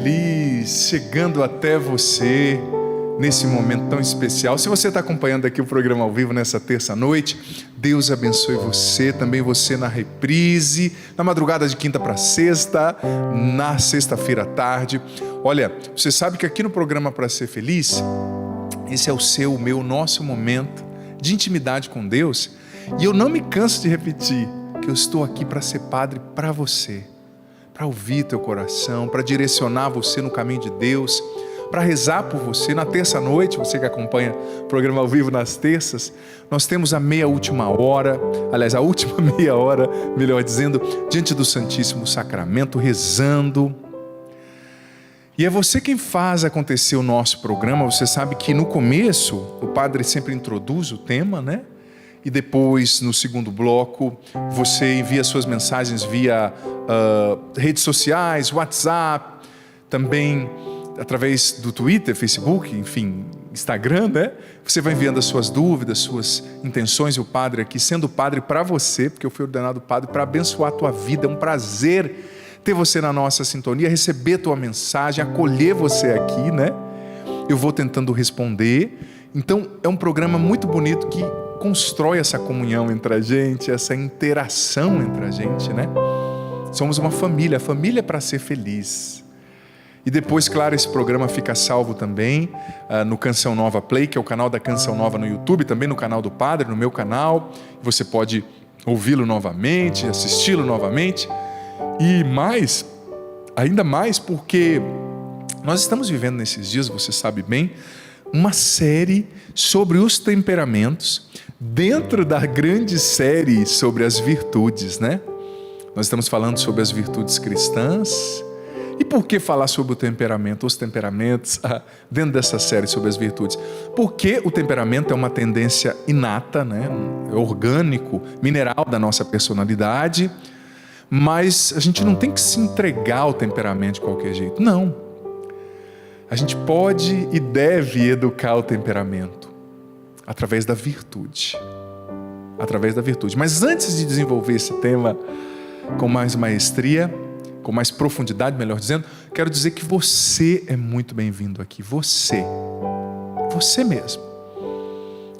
Feliz chegando até você nesse momento tão especial. Se você está acompanhando aqui o programa ao vivo nessa terça-noite, Deus abençoe você, também você na reprise, na madrugada de quinta para sexta, na sexta-feira à tarde. Olha, você sabe que aqui no programa Para Ser Feliz, esse é o seu, o meu, o nosso momento de intimidade com Deus. E eu não me canso de repetir que eu estou aqui para ser padre para você, para ouvir teu coração, para direcionar você no caminho de Deus, para rezar por você. Na terça-noite, você que acompanha o programa ao vivo nas terças, nós temos a última meia hora, melhor dizendo, diante do Santíssimo Sacramento, rezando. E é você quem faz acontecer o nosso programa. Você sabe que no começo, o padre sempre introduz o tema, né? E depois, no segundo bloco, você envia suas mensagens via redes sociais, WhatsApp, também através do Twitter, Facebook, enfim, Instagram, né? Você vai enviando as suas dúvidas, suas intenções, e o padre aqui, sendo padre para você, porque eu fui ordenado padre para abençoar a tua vida. É um prazer ter você na nossa sintonia, receber tua mensagem, acolher você aqui, né? Eu vou tentando responder. Então, é um programa muito bonito que constrói essa comunhão entre a gente, essa interação entre a gente, né? Somos uma família, a família para ser feliz. E depois, claro, esse programa fica salvo também no Canção Nova Play, que é o canal da Canção Nova no YouTube, também no canal do Padre, no meu canal. Você pode ouvi-lo novamente, assisti-lo novamente. E mais, ainda mais, porque nós estamos vivendo nesses dias, você sabe bem, uma série sobre os temperamentos, dentro da grande série sobre as virtudes, né? Nós estamos falando sobre as virtudes cristãs. E por que falar sobre o temperamento, os temperamentos, dentro dessa série sobre as virtudes? Porque o temperamento é uma tendência inata, né? Orgânico, mineral da nossa personalidade, mas a gente não tem que se entregar ao temperamento de qualquer jeito, não. A gente pode e deve educar o temperamento através da virtude. Através da virtude. Mas antes de desenvolver esse tema com mais maestria, com mais profundidade, melhor dizendo, quero dizer que você é muito bem-vindo aqui. Você mesmo.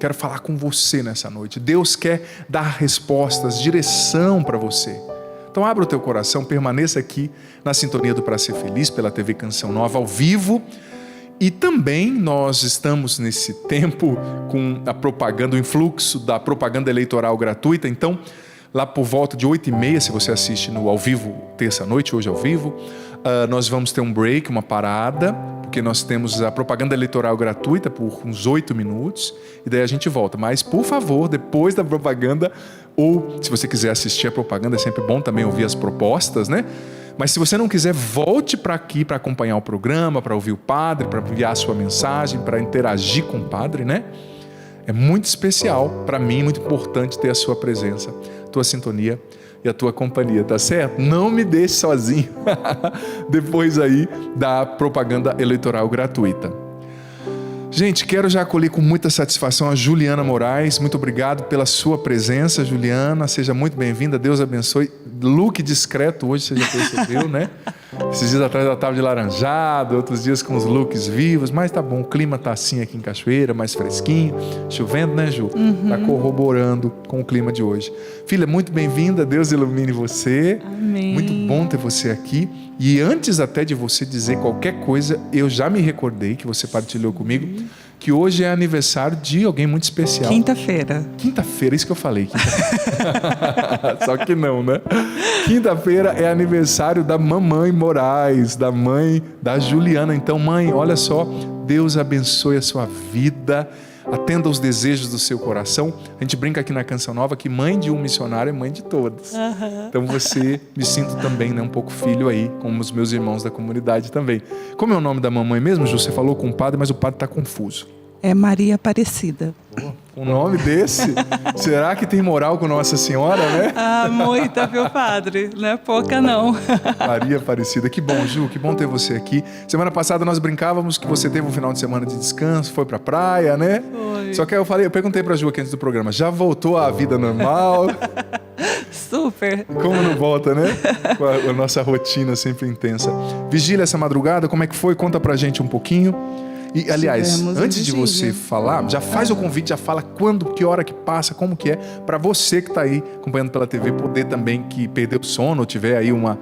Quero falar com você nessa noite. Deus quer dar respostas, direção para você. Então abra o teu coração, permaneça aqui na sintonia do Para Ser Feliz, pela TV Canção Nova ao vivo. E também nós estamos nesse tempo com a propaganda, o influxo da propaganda eleitoral gratuita. Então, lá por volta de 8h30, se você assiste no ao vivo, terça-noite, hoje ao vivo, nós vamos ter um break, uma parada, porque nós temos a propaganda eleitoral gratuita por uns 8 minutos, e daí a gente volta. Mas, por favor, depois da propaganda, ou se você quiser assistir a propaganda, é sempre bom também ouvir as propostas, né? Mas se você não quiser, volte para aqui para acompanhar o programa, para ouvir o padre, para enviar a sua mensagem, para interagir com o padre, né? É muito especial para mim, muito importante ter a sua presença, a tua sintonia e a tua companhia, tá certo? Não me deixe sozinho depois aí da propaganda eleitoral gratuita. Gente, quero já acolher com muita satisfação a Juliana Moraes. Muito obrigado pela sua presença, Juliana. Seja muito bem-vinda. Deus abençoe. Look discreto hoje, você já percebeu, né? Esses dias atrás ela estava de laranjado, outros dias com os looks vivos. Mas tá bom, o clima tá assim aqui em Cachoeira, mais fresquinho. Chovendo, né, Ju? Tá corroborando com o clima de hoje. Filha, muito bem-vinda. Deus ilumine você. Amém. Muito bom ter você aqui. E antes até de você dizer qualquer coisa, eu já me recordei que você partilhou comigo que hoje é aniversário de alguém muito especial. Quinta-feira. Quinta-feira, isso que eu falei. Só que não, né? Quinta-feira é aniversário da mamãe Moraes, da mãe da Juliana. Então, mãe, olha só, Deus abençoe a sua vida, atenda os desejos do seu coração. A gente brinca aqui na Canção Nova que mãe de um missionário é mãe de todos. Então você, me sinto também, né, um pouco filho aí, como os meus irmãos da comunidade também. Como é o nome da mamãe mesmo, Ju? Você falou com o padre, mas o padre está confuso. É Maria Aparecida. Um nome desse? Será que tem moral com Nossa Senhora, né? Muita, viu, padre? Não é pouca, não. Maria Aparecida. Que bom, Ju, que bom ter você aqui. Semana passada nós brincávamos que você teve um final de semana de descanso, foi pra praia, né? Foi. Só que aí eu perguntei pra Ju aqui antes do programa, já voltou à vida normal? Super. Como não volta, né? Com a nossa rotina sempre intensa. Vigília essa madrugada, como é que foi? Conta pra gente um pouquinho. E, aliás, Tivemos a antes de vigília. você falar, já faz o convite, já fala quando, que hora que passa, como que é, para você que está aí acompanhando pela TV, poder também, que perdeu o sono, ou tiver aí um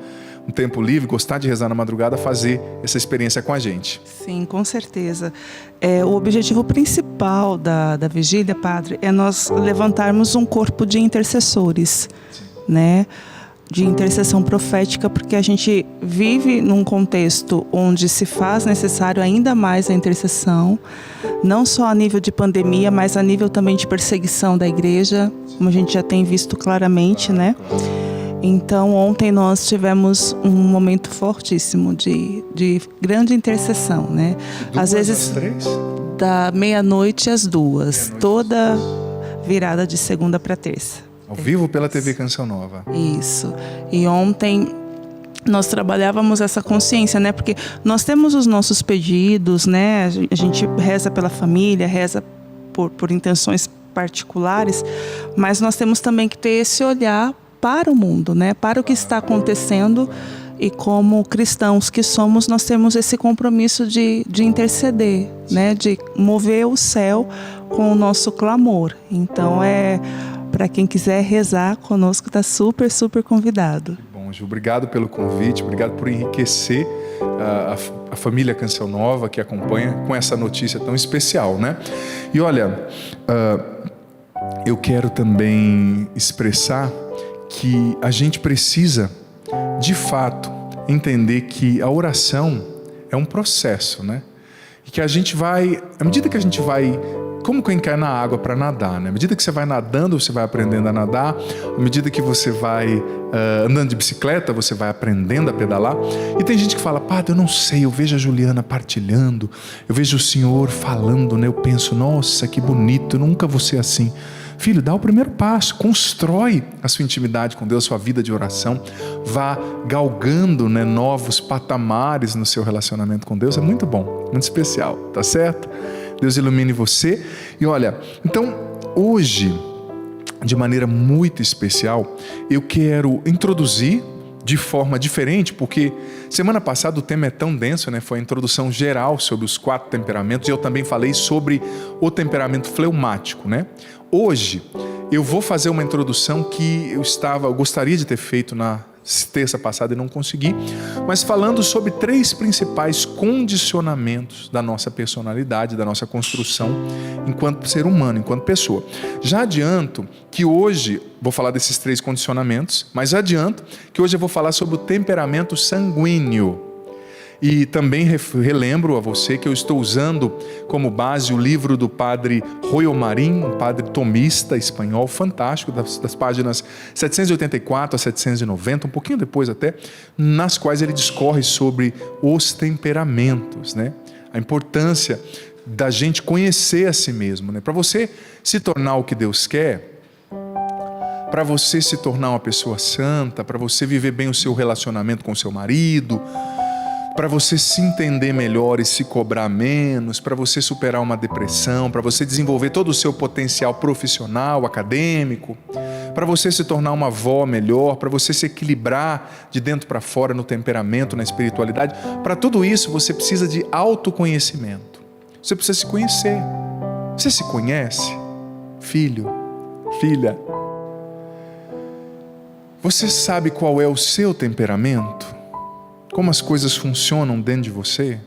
tempo livre, gostar de rezar na madrugada, fazer essa experiência com a gente. Sim, com certeza. O objetivo principal da vigília, padre, é nós levantarmos um corpo de intercessores, né? De intercessão profética, porque a gente vive num contexto onde se faz necessário ainda mais a intercessão, não só a nível de pandemia, mas a nível também de perseguição da igreja, como a gente já tem visto claramente, né? Então, ontem nós tivemos um momento fortíssimo de grande intercessão, né? Às vezes, às 3? da meia-noite às 2, toda virada de segunda para terça. Ao vivo pela TV Canção Nova. Isso. E ontem nós trabalhávamos essa consciência, né? Porque nós temos os nossos pedidos, né? A gente reza pela família, reza por intenções particulares, mas nós temos também que ter esse olhar para o mundo, né? Para o que está acontecendo, e como cristãos que somos, nós temos esse compromisso de interceder, né? De mover o céu com o nosso clamor. Então, para quem quiser rezar conosco, está super, super convidado. Bom, Gil, obrigado pelo convite, obrigado por enriquecer a família Canção Nova que acompanha com essa notícia tão especial, né? E olha, eu quero também expressar que a gente precisa, de fato, entender que a oração é um processo, né? E que a gente vai, à medida que a gente vai, como quem cai na água para nadar, né? À medida que você vai nadando, você vai aprendendo a nadar. À medida que você vai andando de bicicleta, você vai aprendendo a pedalar. E tem gente que fala, padre, eu não sei, eu vejo a Juliana partilhando, eu vejo o senhor falando, né? Eu penso, nossa, que bonito, eu nunca vou ser assim. Filho, dá o primeiro passo, constrói a sua intimidade com Deus, sua vida de oração, vá galgando, né, novos patamares no seu relacionamento com Deus. É muito bom, muito especial, tá certo? Deus ilumine você. E olha, então hoje, de maneira muito especial, eu quero introduzir de forma diferente, porque semana passada o tema é tão denso, né? Foi a introdução geral sobre os 4 temperamentos, e eu também falei sobre o temperamento fleumático, né? Hoje eu vou fazer uma introdução que eu gostaria de ter feito na terça passada e não consegui, mas falando sobre 3 principais condicionamentos da nossa personalidade, da nossa construção enquanto ser humano, enquanto pessoa. Já adianto que hoje vou falar desses 3 condicionamentos, mas adianto que hoje eu vou falar sobre o temperamento sanguíneo. E também relembro a você que eu estou usando como base o livro do padre Royo Marín, um padre tomista espanhol fantástico, das páginas 784 a 790, um pouquinho depois até, nas quais ele discorre sobre os temperamentos, né? A importância da gente conhecer a si mesmo, né? Para você se tornar o que Deus quer, para você se tornar uma pessoa santa, para você viver bem o seu relacionamento com o seu marido, para você se entender melhor e se cobrar menos, para você superar uma depressão, para você desenvolver todo o seu potencial profissional, acadêmico, para você se tornar uma avó melhor, para você se equilibrar de dentro para fora no temperamento, na espiritualidade. Para tudo isso você precisa de autoconhecimento. Você precisa se conhecer. Você se conhece? Filho, filha, você sabe qual é o seu temperamento? Como as coisas funcionam dentro de você?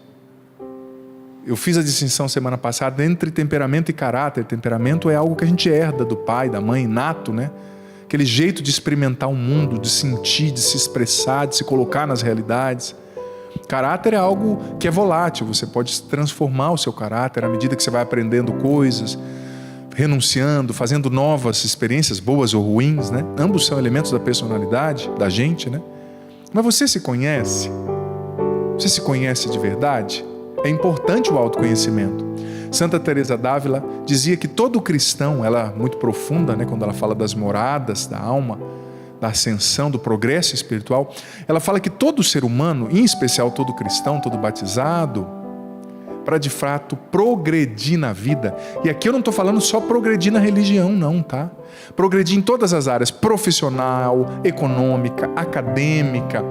Eu fiz a distinção semana passada entre temperamento e caráter. Temperamento é algo que a gente herda do pai, da mãe, inato, né? Aquele jeito de experimentar o mundo, de sentir, de se expressar, de se colocar nas realidades. Caráter é algo que é volátil. Você pode transformar o seu caráter à medida que você vai aprendendo coisas, renunciando, fazendo novas experiências, boas ou ruins, né? Ambos são elementos da personalidade da gente, né? Mas você se conhece? Você se conhece de verdade? É importante o autoconhecimento. Santa Teresa d'Ávila dizia que todo cristão, ela é muito profunda, né, quando ela fala das moradas da alma, da ascensão, do progresso espiritual, ela fala que todo ser humano, em especial todo cristão, todo batizado, para de fato progredir na vida. E aqui eu não estou falando só progredir na religião, não, tá? Progredir em todas as áreas, profissional, econômica, acadêmica,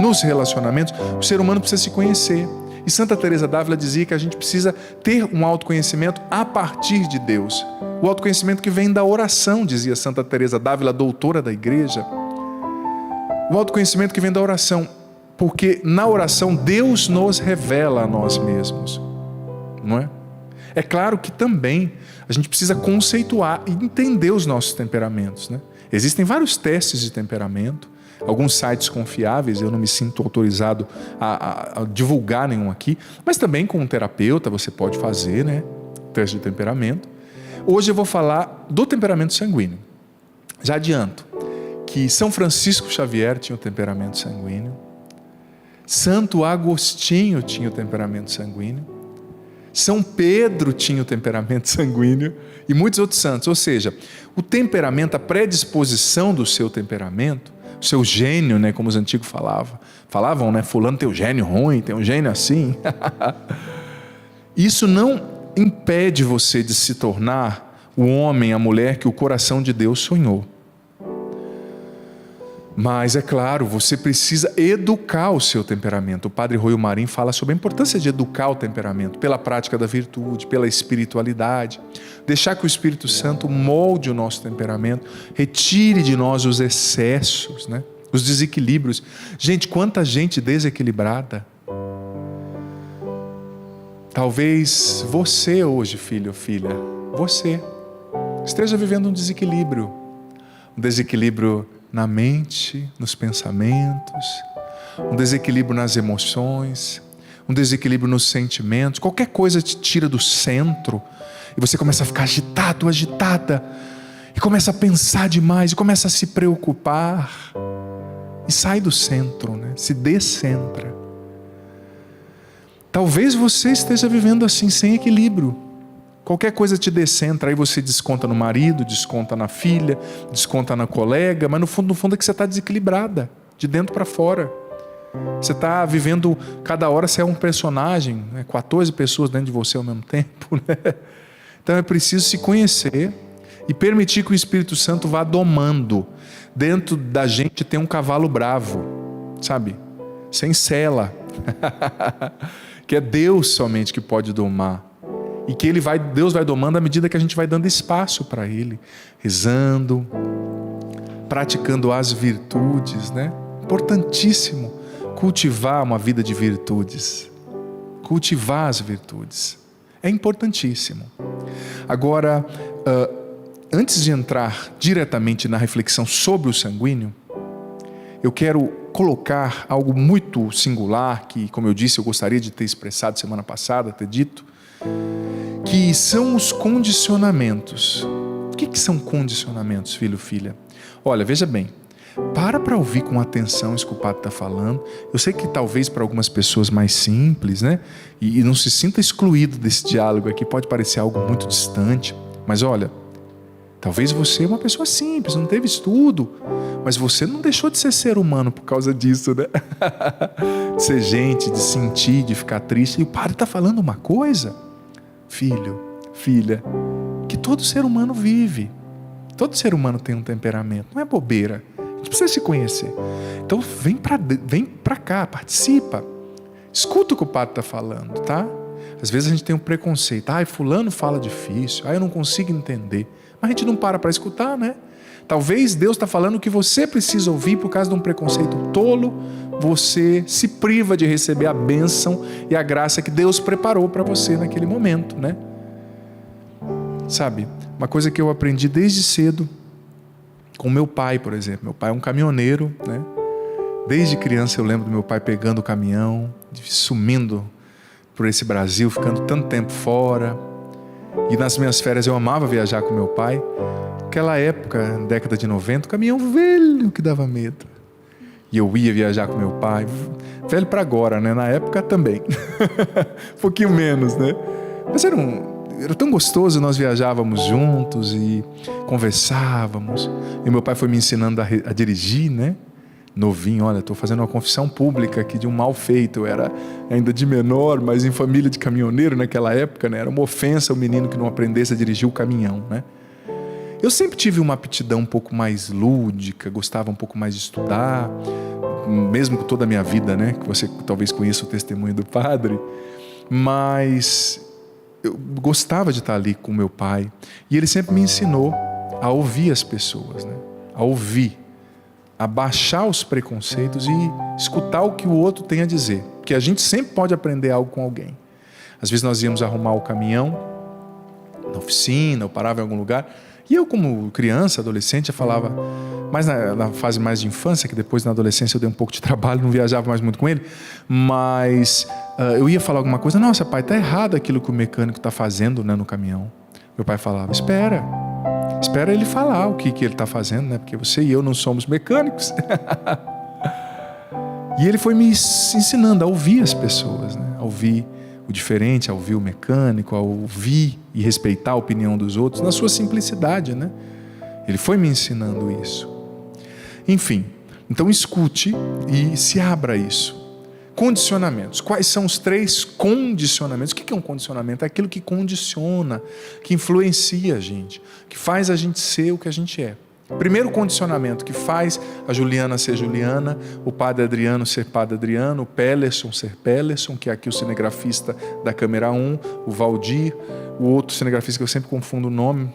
nos relacionamentos. O ser humano precisa se conhecer. E Santa Teresa d'Ávila dizia que a gente precisa ter um autoconhecimento a partir de Deus. O autoconhecimento que vem da oração, dizia Santa Teresa d'Ávila, doutora da igreja. O autoconhecimento que vem da oração, porque na oração Deus nos revela a nós mesmos, não é? É claro que também a gente precisa conceituar e entender os nossos temperamentos, né? Existem vários testes de temperamento, alguns sites confiáveis, eu não me sinto autorizado a divulgar nenhum aqui, mas também com um terapeuta você pode fazer, né? Teste de temperamento. Hoje eu vou falar do temperamento sanguíneo. Já adianto que São Francisco Xavier tinha o temperamento sanguíneo, Santo Agostinho tinha o temperamento sanguíneo, São Pedro tinha o temperamento sanguíneo e muitos outros santos. Ou seja, o temperamento, a predisposição do seu temperamento, o seu gênio, né, como os antigos falavam, né, fulano tem um gênio ruim, tem um gênio assim. Isso não impede você de se tornar o homem, a mulher que o coração de Deus sonhou. Mas, é claro, você precisa educar o seu temperamento. O padre Roio Marim fala sobre a importância de educar o temperamento pela prática da virtude, pela espiritualidade. Deixar que o Espírito Santo molde o nosso temperamento, retire de nós os excessos, né? Os desequilíbrios. Gente, quanta gente desequilibrada. Talvez você hoje, filho ou filha, você esteja vivendo um desequilíbrio na mente, nos pensamentos, um desequilíbrio nas emoções, um desequilíbrio nos sentimentos. Qualquer coisa te tira do centro e você começa a ficar agitado, agitada, e começa a pensar demais, e começa a se preocupar, e sai do centro, né? Se descentra. Talvez você esteja vivendo assim, sem equilíbrio. Qualquer coisa te descentra, aí você desconta no marido, desconta na filha, desconta na colega, mas no fundo é que você está desequilibrada, de dentro para fora. Você está vivendo, cada hora você é um personagem, né? 14 pessoas dentro de você ao mesmo tempo, né? Então é preciso se conhecer e permitir que o Espírito Santo vá domando. Dentro da gente tem um cavalo bravo, sabe? Sem sela, que é Deus somente que pode domar. E que Deus vai domando à medida que a gente vai dando espaço para Ele, rezando, praticando as virtudes, né? Importantíssimo cultivar uma vida de virtudes, cultivar as virtudes, é importantíssimo. Agora, antes de entrar diretamente na reflexão sobre o sanguíneo, eu quero colocar algo muito singular, que, como eu disse, eu gostaria de ter expressado semana passada, ter dito, que são os condicionamentos. O que são condicionamentos, filho, filha? Olha, veja bem, para ouvir com atenção isso que o padre está falando. Eu sei que talvez para algumas pessoas mais simples, né? E não se sinta excluído desse diálogo aqui, pode parecer algo muito distante, mas olha, talvez você é uma pessoa simples, não teve estudo, mas você não deixou de ser humano por causa disso, né? De ser gente, de sentir, de ficar triste. E o padre está falando uma coisa, filho, filha, que todo ser humano vive. Todo ser humano tem um temperamento, não é bobeira. A gente precisa se conhecer. Então vem pra cá, participa. Escuta o que o padre está falando, tá? Às vezes a gente tem um preconceito. Fulano fala difícil, eu não consigo entender. Mas a gente não para escutar, né? Talvez Deus está falando o que você precisa ouvir por causa de um preconceito tolo. Você se priva de receber a bênção e a graça que Deus preparou para você naquele momento, né? Sabe, uma coisa que eu aprendi desde cedo com meu pai, por exemplo. Meu pai é um caminhoneiro, né? Desde criança eu lembro do meu pai pegando o caminhão, sumindo por esse Brasil, ficando tanto tempo fora. E nas minhas férias eu amava viajar com meu pai. Naquela época, década de 90, o caminhão velho que dava medo. E eu ia viajar com meu pai, velho para agora, né? Na época também. Um pouquinho menos, né? Mas era tão gostoso, nós viajávamos juntos e conversávamos. E meu pai foi me ensinando a dirigir, né? novinho, olha, estou fazendo uma confissão pública aqui de um mal feito. Eu era ainda de menor, mas em família de caminhoneiro naquela época, né? Era uma ofensa o menino que não aprendesse a dirigir o caminhão, né? Eu sempre tive uma aptidão um pouco mais lúdica, gostava um pouco mais de estudar, mesmo com toda a minha vida, né? Que você talvez conheça o testemunho do padre, mas eu gostava de estar ali com meu pai, e ele sempre me ensinou a ouvir as pessoas, né? A ouvir, a baixar os preconceitos e escutar o que o outro tem a dizer, porque a gente sempre pode aprender algo com alguém. Às vezes nós íamos arrumar o caminhão na oficina, eu parava em algum lugar, e eu, como criança, adolescente, eu falava, mas na fase mais de infância, que depois na adolescência eu dei um pouco de trabalho, não viajava mais muito com ele, mas eu ia falar alguma coisa, nossa pai, está errado aquilo que o mecânico está fazendo, né, no caminhão. Meu pai falava, espera ele falar o que ele está fazendo, né, porque você e eu não somos mecânicos. E ele foi me ensinando a ouvir as pessoas, né, a ouvir o diferente, a ouvir o mecânico, a ouvir e respeitar a opinião dos outros, na sua simplicidade, né? Ele foi me ensinando isso. Enfim, então escute e se abra a isso. Condicionamentos. Quais são os 3 condicionamentos? O que é um condicionamento? É aquilo que condiciona, que influencia a gente, que faz a gente ser o que a gente é. Primeiro condicionamento que faz a Juliana ser Juliana, o padre Adriano ser padre Adriano, o Pellerson ser Pellerson, que é aqui o cinegrafista da câmera 1, o Valdir, o outro cinegrafista que eu sempre confundo o nome,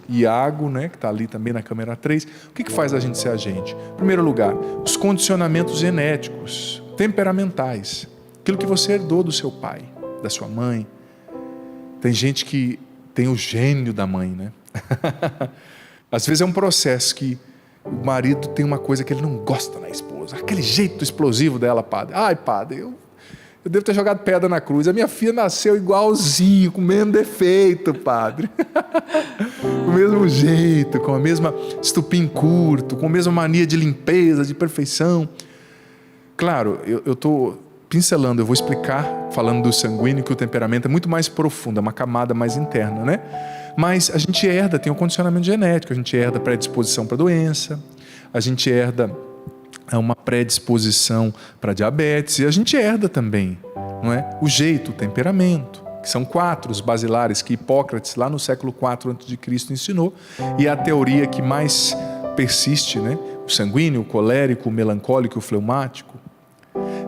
Iago, né, que está ali também na câmera 3. O que faz a gente ser a gente? Em primeiro lugar, os condicionamentos genéticos, temperamentais, aquilo que você herdou do seu pai, da sua mãe. Tem gente que tem o gênio da mãe, né? Às vezes é um processo que o marido tem uma coisa que ele não gosta na esposa. Aquele jeito explosivo dela, padre. Ai, padre, eu devo ter jogado pedra na cruz. A minha filha nasceu igualzinho, com o mesmo defeito, padre. Com o mesmo jeito, com a mesma estupim curto, com a mesma mania de limpeza, de perfeição. Claro, eu estou pincelando, eu vou explicar, falando do sanguíneo, que o temperamento é muito mais profundo, é uma camada mais interna, né? Mas a gente herda, tem um condicionamento genético, a gente herda predisposição para doença, a gente herda uma predisposição para diabetes, e a gente herda também, não é? O jeito, o temperamento, que são 4 os basilares que Hipócrates, lá no século IV a.C., ensinou, e é a teoria que mais persiste, né? O sanguíneo, o colérico, o melancólico, o fleumático.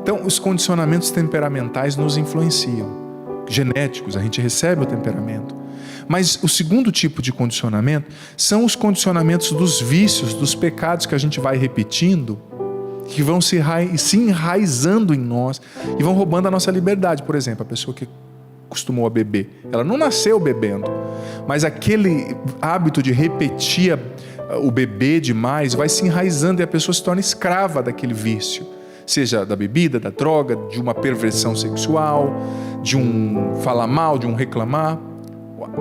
Então, os condicionamentos temperamentais nos influenciam, genéticos, a gente recebe o temperamento. Mas o segundo tipo de condicionamento são os condicionamentos dos vícios, dos pecados que a gente vai repetindo, que vão se enraizando em nós e vão roubando a nossa liberdade. Por exemplo, a pessoa que costumou a beber, ela não nasceu bebendo, mas aquele hábito de repetir o beber demais vai se enraizando e a pessoa se torna escrava daquele vício, seja da bebida, da droga, de uma perversão sexual, de um falar mal, de um reclamar.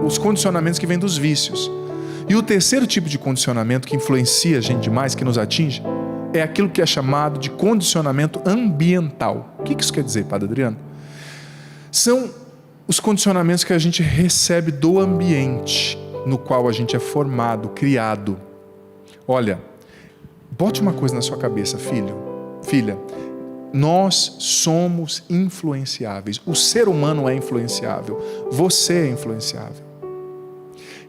Os condicionamentos que vêm dos vícios. E o terceiro tipo de condicionamento que influencia a gente demais, que nos atinge, é aquilo que é chamado de condicionamento ambiental. O que isso quer dizer, padre Adriano? São os condicionamentos que a gente recebe do ambiente no qual a gente é formado, criado. Olha, bote uma coisa na sua cabeça, filha, nós somos influenciáveis. O ser humano é influenciável. Você é influenciável.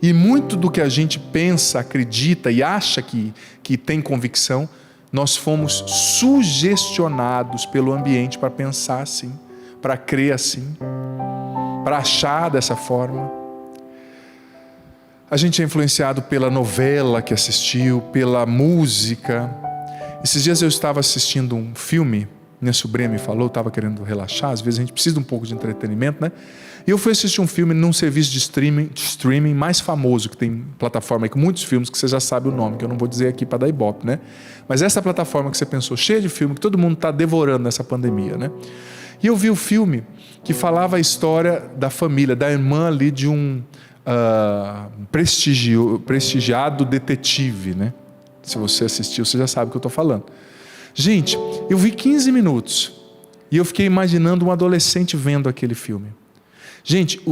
E muito do que a gente pensa, acredita e acha que tem convicção, nós fomos sugestionados pelo ambiente para pensar assim, para crer assim, para achar dessa forma. A gente é influenciado pela novela que assistiu, pela música. Esses dias eu estava assistindo um filme, minha sobrinha me falou, estava querendo relaxar, às vezes a gente precisa de um pouco de entretenimento, né? E eu fui assistir um filme num serviço de streaming mais famoso, que tem plataforma aí com muitos filmes, que você já sabe o nome, que eu não vou dizer aqui para dar ibope, né? Mas essa plataforma que você pensou, cheia de filme, que todo mundo está devorando nessa pandemia, né? E eu vi o filme que falava a história da família, da irmã ali de um prestigiado detetive, né? Se você assistiu, você já sabe o que eu estou falando. Gente, eu vi 15 minutos e eu fiquei imaginando um adolescente vendo aquele filme. Gente,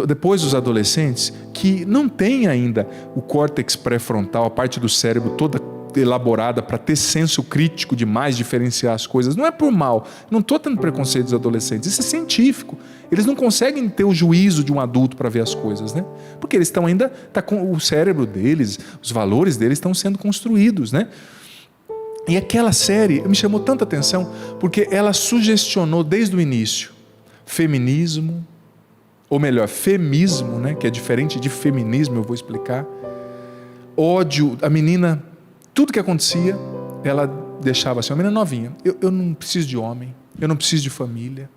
depois os adolescentes que não têm ainda o córtex pré-frontal, a parte do cérebro toda elaborada para ter senso crítico demais, diferenciar as coisas. Não é por mal, não estou tendo preconceito dos adolescentes, isso é científico. Eles não conseguem ter o juízo de um adulto para ver as coisas, né? Porque eles estão ainda, com o cérebro deles, os valores deles estão sendo construídos, né? E aquela série me chamou tanta atenção, porque ela sugestionou desde o início feminismo, ou melhor, femismo, né? Que é diferente de feminismo, eu vou explicar. Ódio, a menina, tudo que acontecia, ela deixava assim, uma menina novinha, eu não preciso de homem, eu não preciso de família,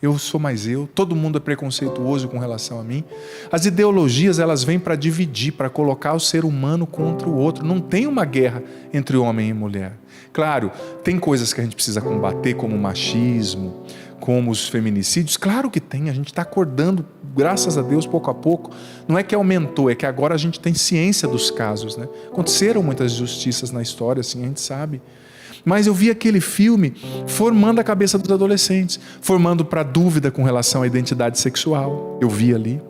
eu sou mais eu, todo mundo é preconceituoso com relação a mim. As ideologias, elas vêm para dividir, para colocar o ser humano contra o outro. Não tem uma guerra entre homem e mulher. Claro, tem coisas que a gente precisa combater, como o machismo, como os feminicídios. Claro que tem, a gente está acordando, graças a Deus, pouco a pouco. Não é que aumentou, é que agora a gente tem ciência dos casos, né? Aconteceram muitas injustiças na história, assim, a gente sabe. Mas eu vi aquele filme formando a cabeça dos adolescentes, formando para dúvida com relação à identidade sexual, eu vi ali,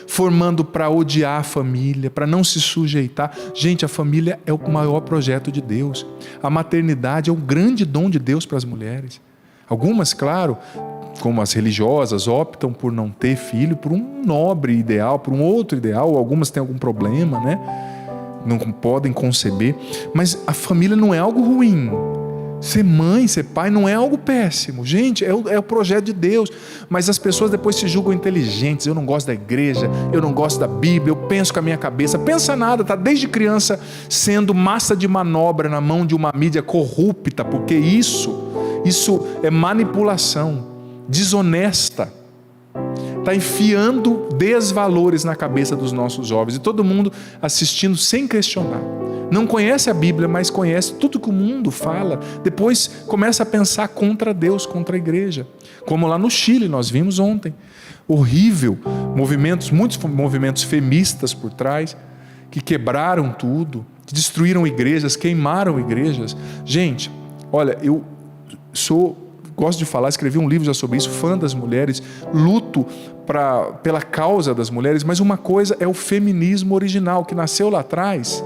formando para odiar a família, para não se sujeitar. Gente, a família é o maior projeto de Deus. A maternidade é um grande dom de Deus para as mulheres. Algumas, claro, como as religiosas, optam por não ter filho, por um nobre ideal, por um outro ideal. Algumas têm algum problema, né? Não podem conceber. Mas a família não é algo ruim. Ser mãe, ser pai não é algo péssimo. Gente, é o projeto de Deus. Mas as pessoas depois se julgam inteligentes. Eu não gosto da igreja, eu não gosto da Bíblia, eu penso com a minha cabeça. Pensa nada, tá desde criança sendo massa de manobra na mão de uma mídia corrupta, porque isso é manipulação, desonesta. Está enfiando desvalores na cabeça dos nossos jovens. E todo mundo assistindo sem questionar. Não conhece a Bíblia, mas conhece tudo que o mundo fala. Depois começa a pensar contra Deus, contra a igreja. Como lá no Chile, nós vimos ontem. Horrível. Muitos movimentos feministas por trás, que quebraram tudo, que destruíram igrejas, queimaram igrejas. Gente, olha, eu gosto de falar, escrevi um livro já sobre isso, fã das mulheres, luto pela causa das mulheres, mas uma coisa é o feminismo original, que nasceu lá atrás,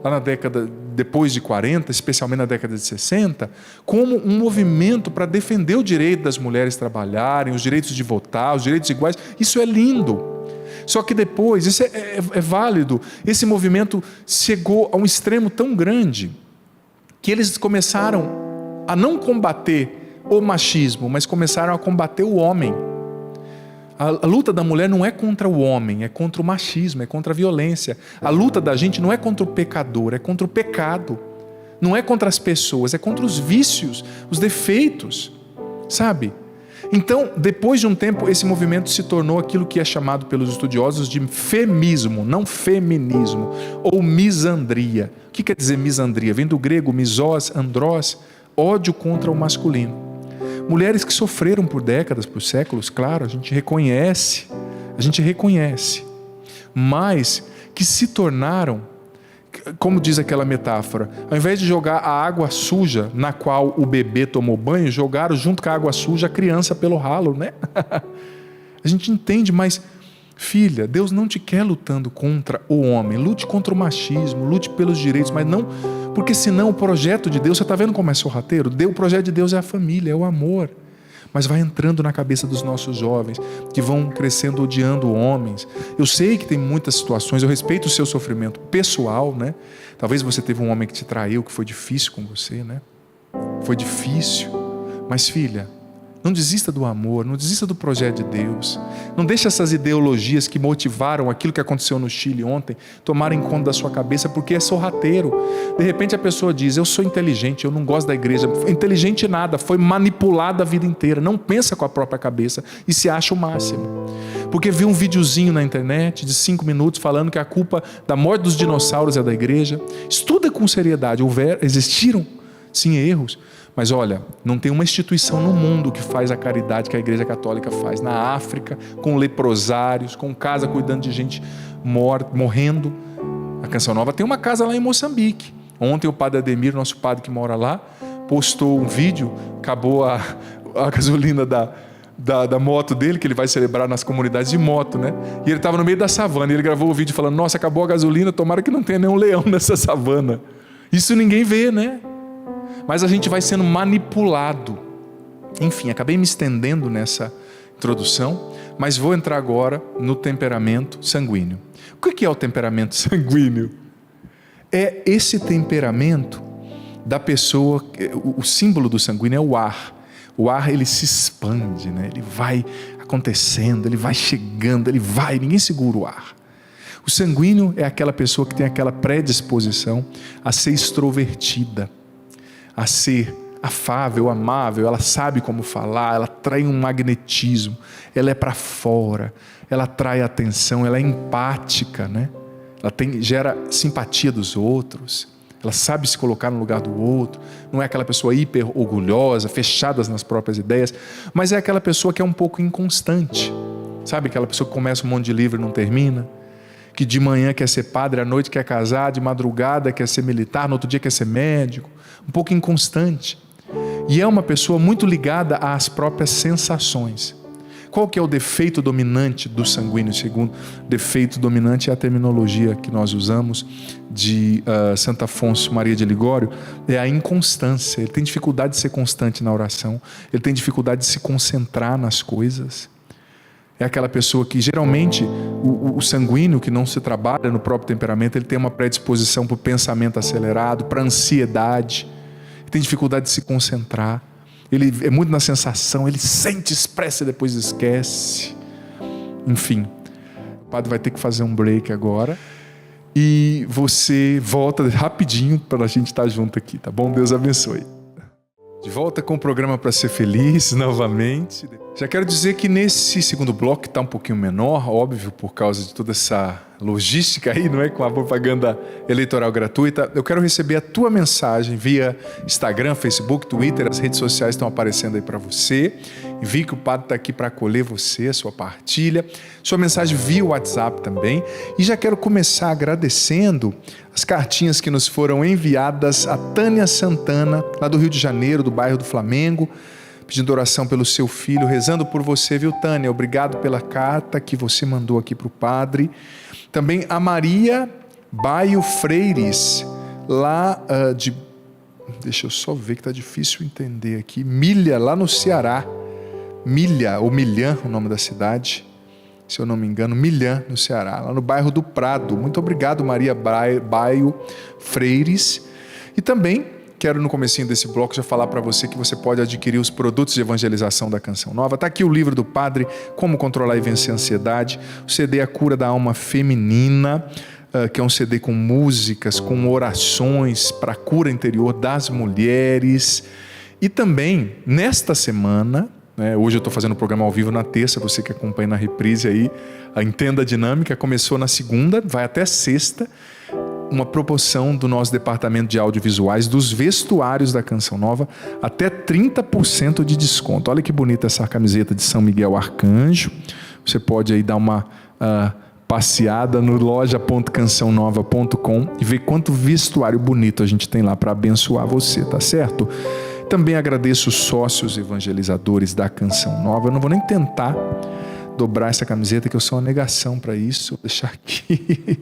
lá na década depois de 40, especialmente na década de 60, como um movimento para defender o direito das mulheres trabalharem, os direitos de votar, os direitos iguais. Isso é lindo. Só que depois, isso é válido, esse movimento chegou a um extremo tão grande que eles começaram a não combater o machismo, mas começaram a combater o homem. A luta da mulher não é contra o homem, é contra o machismo, é contra a violência. A luta da gente não é contra o pecador, é contra o pecado. Não é contra as pessoas, é contra os vícios, os defeitos, sabe? Então, depois de um tempo, esse movimento se tornou aquilo que é chamado pelos estudiosos de femismo, não feminismo, ou misandria. O que quer dizer misandria? Vem do grego misós, andrós, ódio contra o masculino. Mulheres que sofreram por décadas, por séculos, claro, a gente reconhece, mas que se tornaram, como diz aquela metáfora, ao invés de jogar a água suja na qual o bebê tomou banho, jogaram junto com a água suja a criança pelo ralo, né? A gente entende, mas filha, Deus não te quer lutando contra o homem, lute contra o machismo, lute pelos direitos, mas não, porque senão o projeto de Deus, você está vendo como é sorrateiro? O projeto de Deus é a família, é o amor, mas vai entrando na cabeça dos nossos jovens, que vão crescendo odiando homens. Eu sei que tem muitas situações, eu respeito o seu sofrimento pessoal, né? Talvez você teve um homem que te traiu, que foi difícil com você, né? Foi difícil, mas filha, não desista do amor, não desista do projeto de Deus. Não deixe essas ideologias que motivaram aquilo que aconteceu no Chile ontem tomarem conta da sua cabeça, porque é sorrateiro. De repente a pessoa diz, eu sou inteligente, eu não gosto da igreja. Inteligente nada, foi manipulada a vida inteira. Não pensa com a própria cabeça e se acha o máximo. Porque viu um videozinho na internet de 5 minutos falando que a culpa da morte dos dinossauros é da igreja. Estuda com seriedade. Existiram sim erros. Mas olha, não tem uma instituição no mundo que faz a caridade que a Igreja Católica faz. Na África, com leprosários, com casa cuidando de gente morrendo. A Canção Nova tem uma casa lá em Moçambique. Ontem o padre Ademir, nosso padre que mora lá, postou um vídeo, acabou a gasolina da moto dele, que ele vai celebrar nas comunidades de moto, né? E ele estava no meio da savana, e ele gravou o vídeo falando, nossa, acabou a gasolina, tomara que não tenha nenhum leão nessa savana. Isso ninguém vê, né? Mas a gente vai sendo manipulado. Enfim, acabei me estendendo nessa introdução, mas vou entrar agora no temperamento sanguíneo. O que é o temperamento sanguíneo? É esse temperamento da pessoa, o símbolo do sanguíneo é o ar. O ar, ele se expande, né? Ele vai acontecendo, ele vai chegando, ninguém segura o ar. O sanguíneo é aquela pessoa que tem aquela predisposição a ser extrovertida, a ser afável, amável, ela sabe como falar, ela atrai um magnetismo, ela é para fora, ela atrai atenção, ela é empática, né? Ela gera simpatia dos outros, ela sabe se colocar no lugar do outro, não é aquela pessoa hiper orgulhosa, fechada nas próprias ideias, mas é aquela pessoa que é um pouco inconstante, sabe? Aquela pessoa que começa um monte de livro e não termina, que de manhã quer ser padre, à noite quer casar, de madrugada quer ser militar, no outro dia quer ser médico, um pouco inconstante. E é uma pessoa muito ligada às próprias sensações. Qual que é o defeito dominante do sanguíneo? Segundo, defeito dominante é a terminologia que nós usamos de Santo Afonso Maria de Ligório, é a inconstância. Ele tem dificuldade de ser constante na oração, ele tem dificuldade de se concentrar nas coisas. É aquela pessoa que geralmente o sanguíneo que não se trabalha no próprio temperamento, ele tem uma predisposição para o pensamento acelerado, para a ansiedade, tem dificuldade de se concentrar, ele é muito na sensação, ele sente, expressa e depois esquece. Enfim, o padre vai ter que fazer um break agora e você volta rapidinho para a gente estar junto aqui, tá bom? Deus abençoe. De volta com o programa Para Ser Feliz novamente. Já quero dizer que nesse segundo bloco, que está um pouquinho menor, óbvio, por causa de toda essa logística aí, não é? Com a propaganda eleitoral gratuita, eu quero receber a tua mensagem via Instagram, Facebook, Twitter, as redes sociais estão aparecendo aí para você. E vi que o padre está aqui para acolher você, a sua partilha, sua mensagem via WhatsApp também. E já quero começar agradecendo as cartinhas que nos foram enviadas a Tânia Santana, lá do Rio de Janeiro, do bairro do Flamengo, pedindo oração pelo seu filho, rezando por você, viu, Tânia? Obrigado pela carta que você mandou aqui para o padre. Também a Maria Baio Freires, lá de... Deixa eu só ver que está difícil entender aqui. Milha, lá no Ceará. Milha, ou Milhã, o nome da cidade, se eu não me engano, Milhã, no Ceará, lá no bairro do Prado. Muito obrigado, Maria Baio Freires. E também quero, no comecinho desse bloco, já falar para você que você pode adquirir os produtos de evangelização da Canção Nova. Está aqui o livro do padre, Como Controlar e Vencer a Ansiedade, o CD A Cura da Alma Feminina, que é um CD com músicas, com orações para a cura interior das mulheres. E também, nesta semana, hoje eu estou fazendo o programa ao vivo na terça, você que acompanha na reprise aí, a Entenda a Dinâmica, começou na segunda, vai até sexta, uma proporção do nosso departamento de audiovisuais, dos vestuários da Canção Nova, até 30% de desconto. Olha que bonita essa camiseta de São Miguel Arcanjo. Você pode aí dar uma passeada no loja.cançãonova.com e ver quanto vestuário bonito a gente tem lá para abençoar você, tá certo? Também agradeço os sócios evangelizadores da Canção Nova. Eu não vou nem tentar dobrar essa camiseta, que eu sou uma negação para isso. Vou deixar aqui.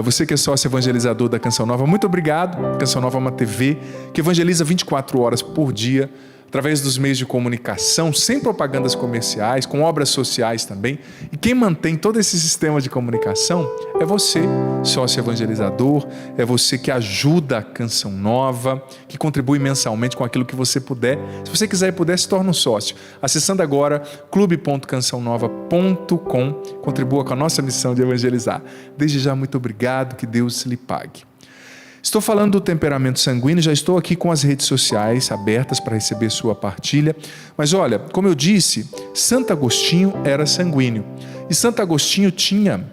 Você que é sócio evangelizador da Canção Nova, muito obrigado. Canção Nova é uma TV que evangeliza 24 horas por dia, através dos meios de comunicação, sem propagandas comerciais, com obras sociais também. E quem mantém todo esse sistema de comunicação é você, sócio evangelizador, é você que ajuda a Canção Nova, que contribui mensalmente com aquilo que você puder. Se você quiser e puder, se torne um sócio. Acessando agora clube.cançãonova.com, contribua com a nossa missão de evangelizar. Desde já, muito obrigado, que Deus lhe pague. Estou falando do temperamento sanguíneo, já estou aqui com as redes sociais abertas para receber sua partilha. Mas olha, como eu disse, Santo Agostinho era sanguíneo. E Santo Agostinho tinha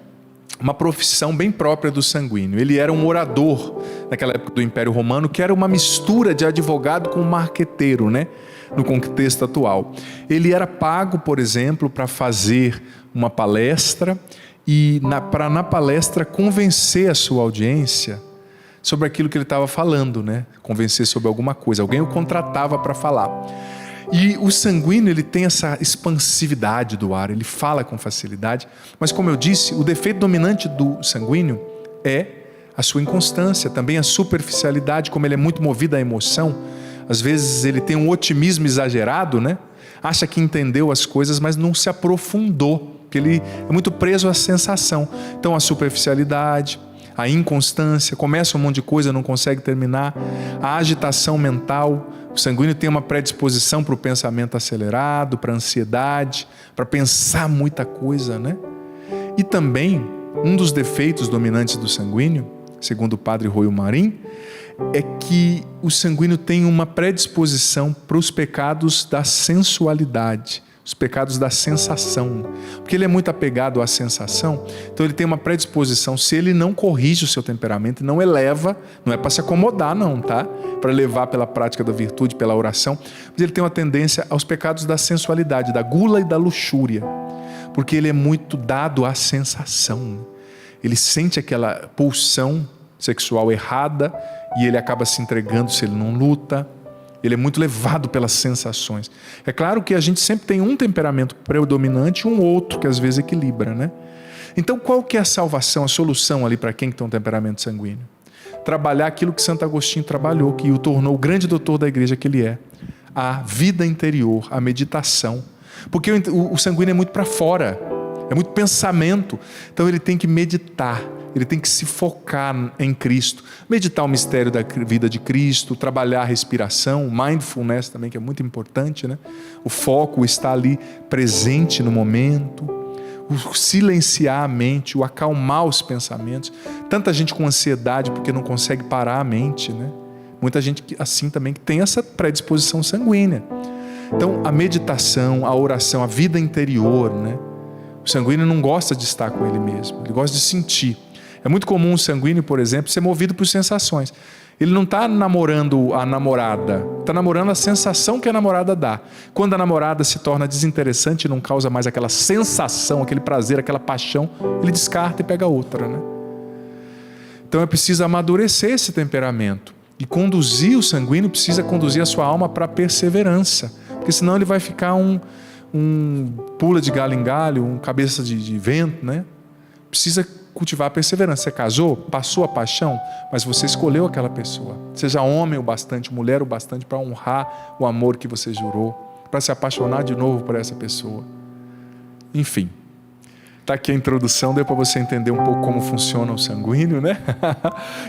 uma profissão bem própria do sanguíneo. Ele era um orador, naquela época do Império Romano, que era uma mistura de advogado com marqueteiro, né? No contexto atual. Ele era pago, por exemplo, para fazer uma palestra e para na palestra convencer a sua audiência sobre aquilo que ele estava falando, né? Convencer sobre alguma coisa. Alguém o contratava para falar. E o sanguíneo, ele tem essa expansividade do ar, ele fala com facilidade, mas como eu disse, o defeito dominante do sanguíneo é a sua inconstância, também a superficialidade, como ele é muito movido à emoção. Às vezes ele tem um otimismo exagerado, né? Acha que entendeu as coisas, mas não se aprofundou, porque ele é muito preso à sensação. Então a superficialidade, a inconstância, começa um monte de coisa, não consegue terminar, a agitação mental. O sanguíneo tem uma predisposição para o pensamento acelerado, para a ansiedade, para pensar muita coisa, né? E também, um dos defeitos dominantes do sanguíneo, segundo o padre Royo Marim, é que o sanguíneo tem uma predisposição para os pecados da sensualidade, os pecados da sensação, porque ele é muito apegado à sensação. Então ele tem uma predisposição, se ele não corrige o seu temperamento, não eleva, não é para se acomodar não, tá? Para levar pela prática da virtude, pela oração, mas ele tem uma tendência aos pecados da sensualidade, da gula e da luxúria, porque ele é muito dado à sensação. Ele sente aquela pulsão sexual errada e ele acaba se entregando se ele não luta. Ele é muito levado pelas sensações. É claro que a gente sempre tem um temperamento predominante e um outro que às vezes equilibra, né? Então qual que é a salvação, a solução ali para quem tem um temperamento sanguíneo? Trabalhar aquilo que Santo Agostinho trabalhou, que o tornou o grande doutor da igreja que ele é. A vida interior, a meditação. Porque o sanguíneo é muito para fora, é muito pensamento. Então ele tem que meditar. Ele tem que se focar em Cristo, meditar o mistério da vida de Cristo, trabalhar a respiração, mindfulness também, que é muito importante, né? O foco está ali presente no momento, o silenciar a mente, o acalmar os pensamentos. Tanta gente com ansiedade porque não consegue parar a mente, né? Muita gente assim também que tem essa predisposição sanguínea. Então a meditação, a oração, a vida interior, né? O sanguíneo não gosta de estar com ele mesmo, ele gosta de sentir. É muito comum o sanguíneo, por exemplo, ser movido por sensações. Ele não está namorando a namorada, está namorando a sensação que a namorada dá. Quando a namorada se torna desinteressante e não causa mais aquela sensação, aquele prazer, aquela paixão, ele descarta e pega outra, né? Então é preciso amadurecer esse temperamento. E conduzir o sanguíneo precisa conduzir a sua alma para a perseverança. Porque senão ele vai ficar um pula de galho em galho, um cabeça de vento, né? Precisa cultivar a perseverança. Você casou, passou a paixão, mas você escolheu aquela pessoa. Seja homem o bastante, mulher o bastante para honrar o amor que você jurou, para se apaixonar de novo por essa pessoa. Enfim, está aqui a introdução, deu para você entender um pouco como funciona o sanguíneo, né?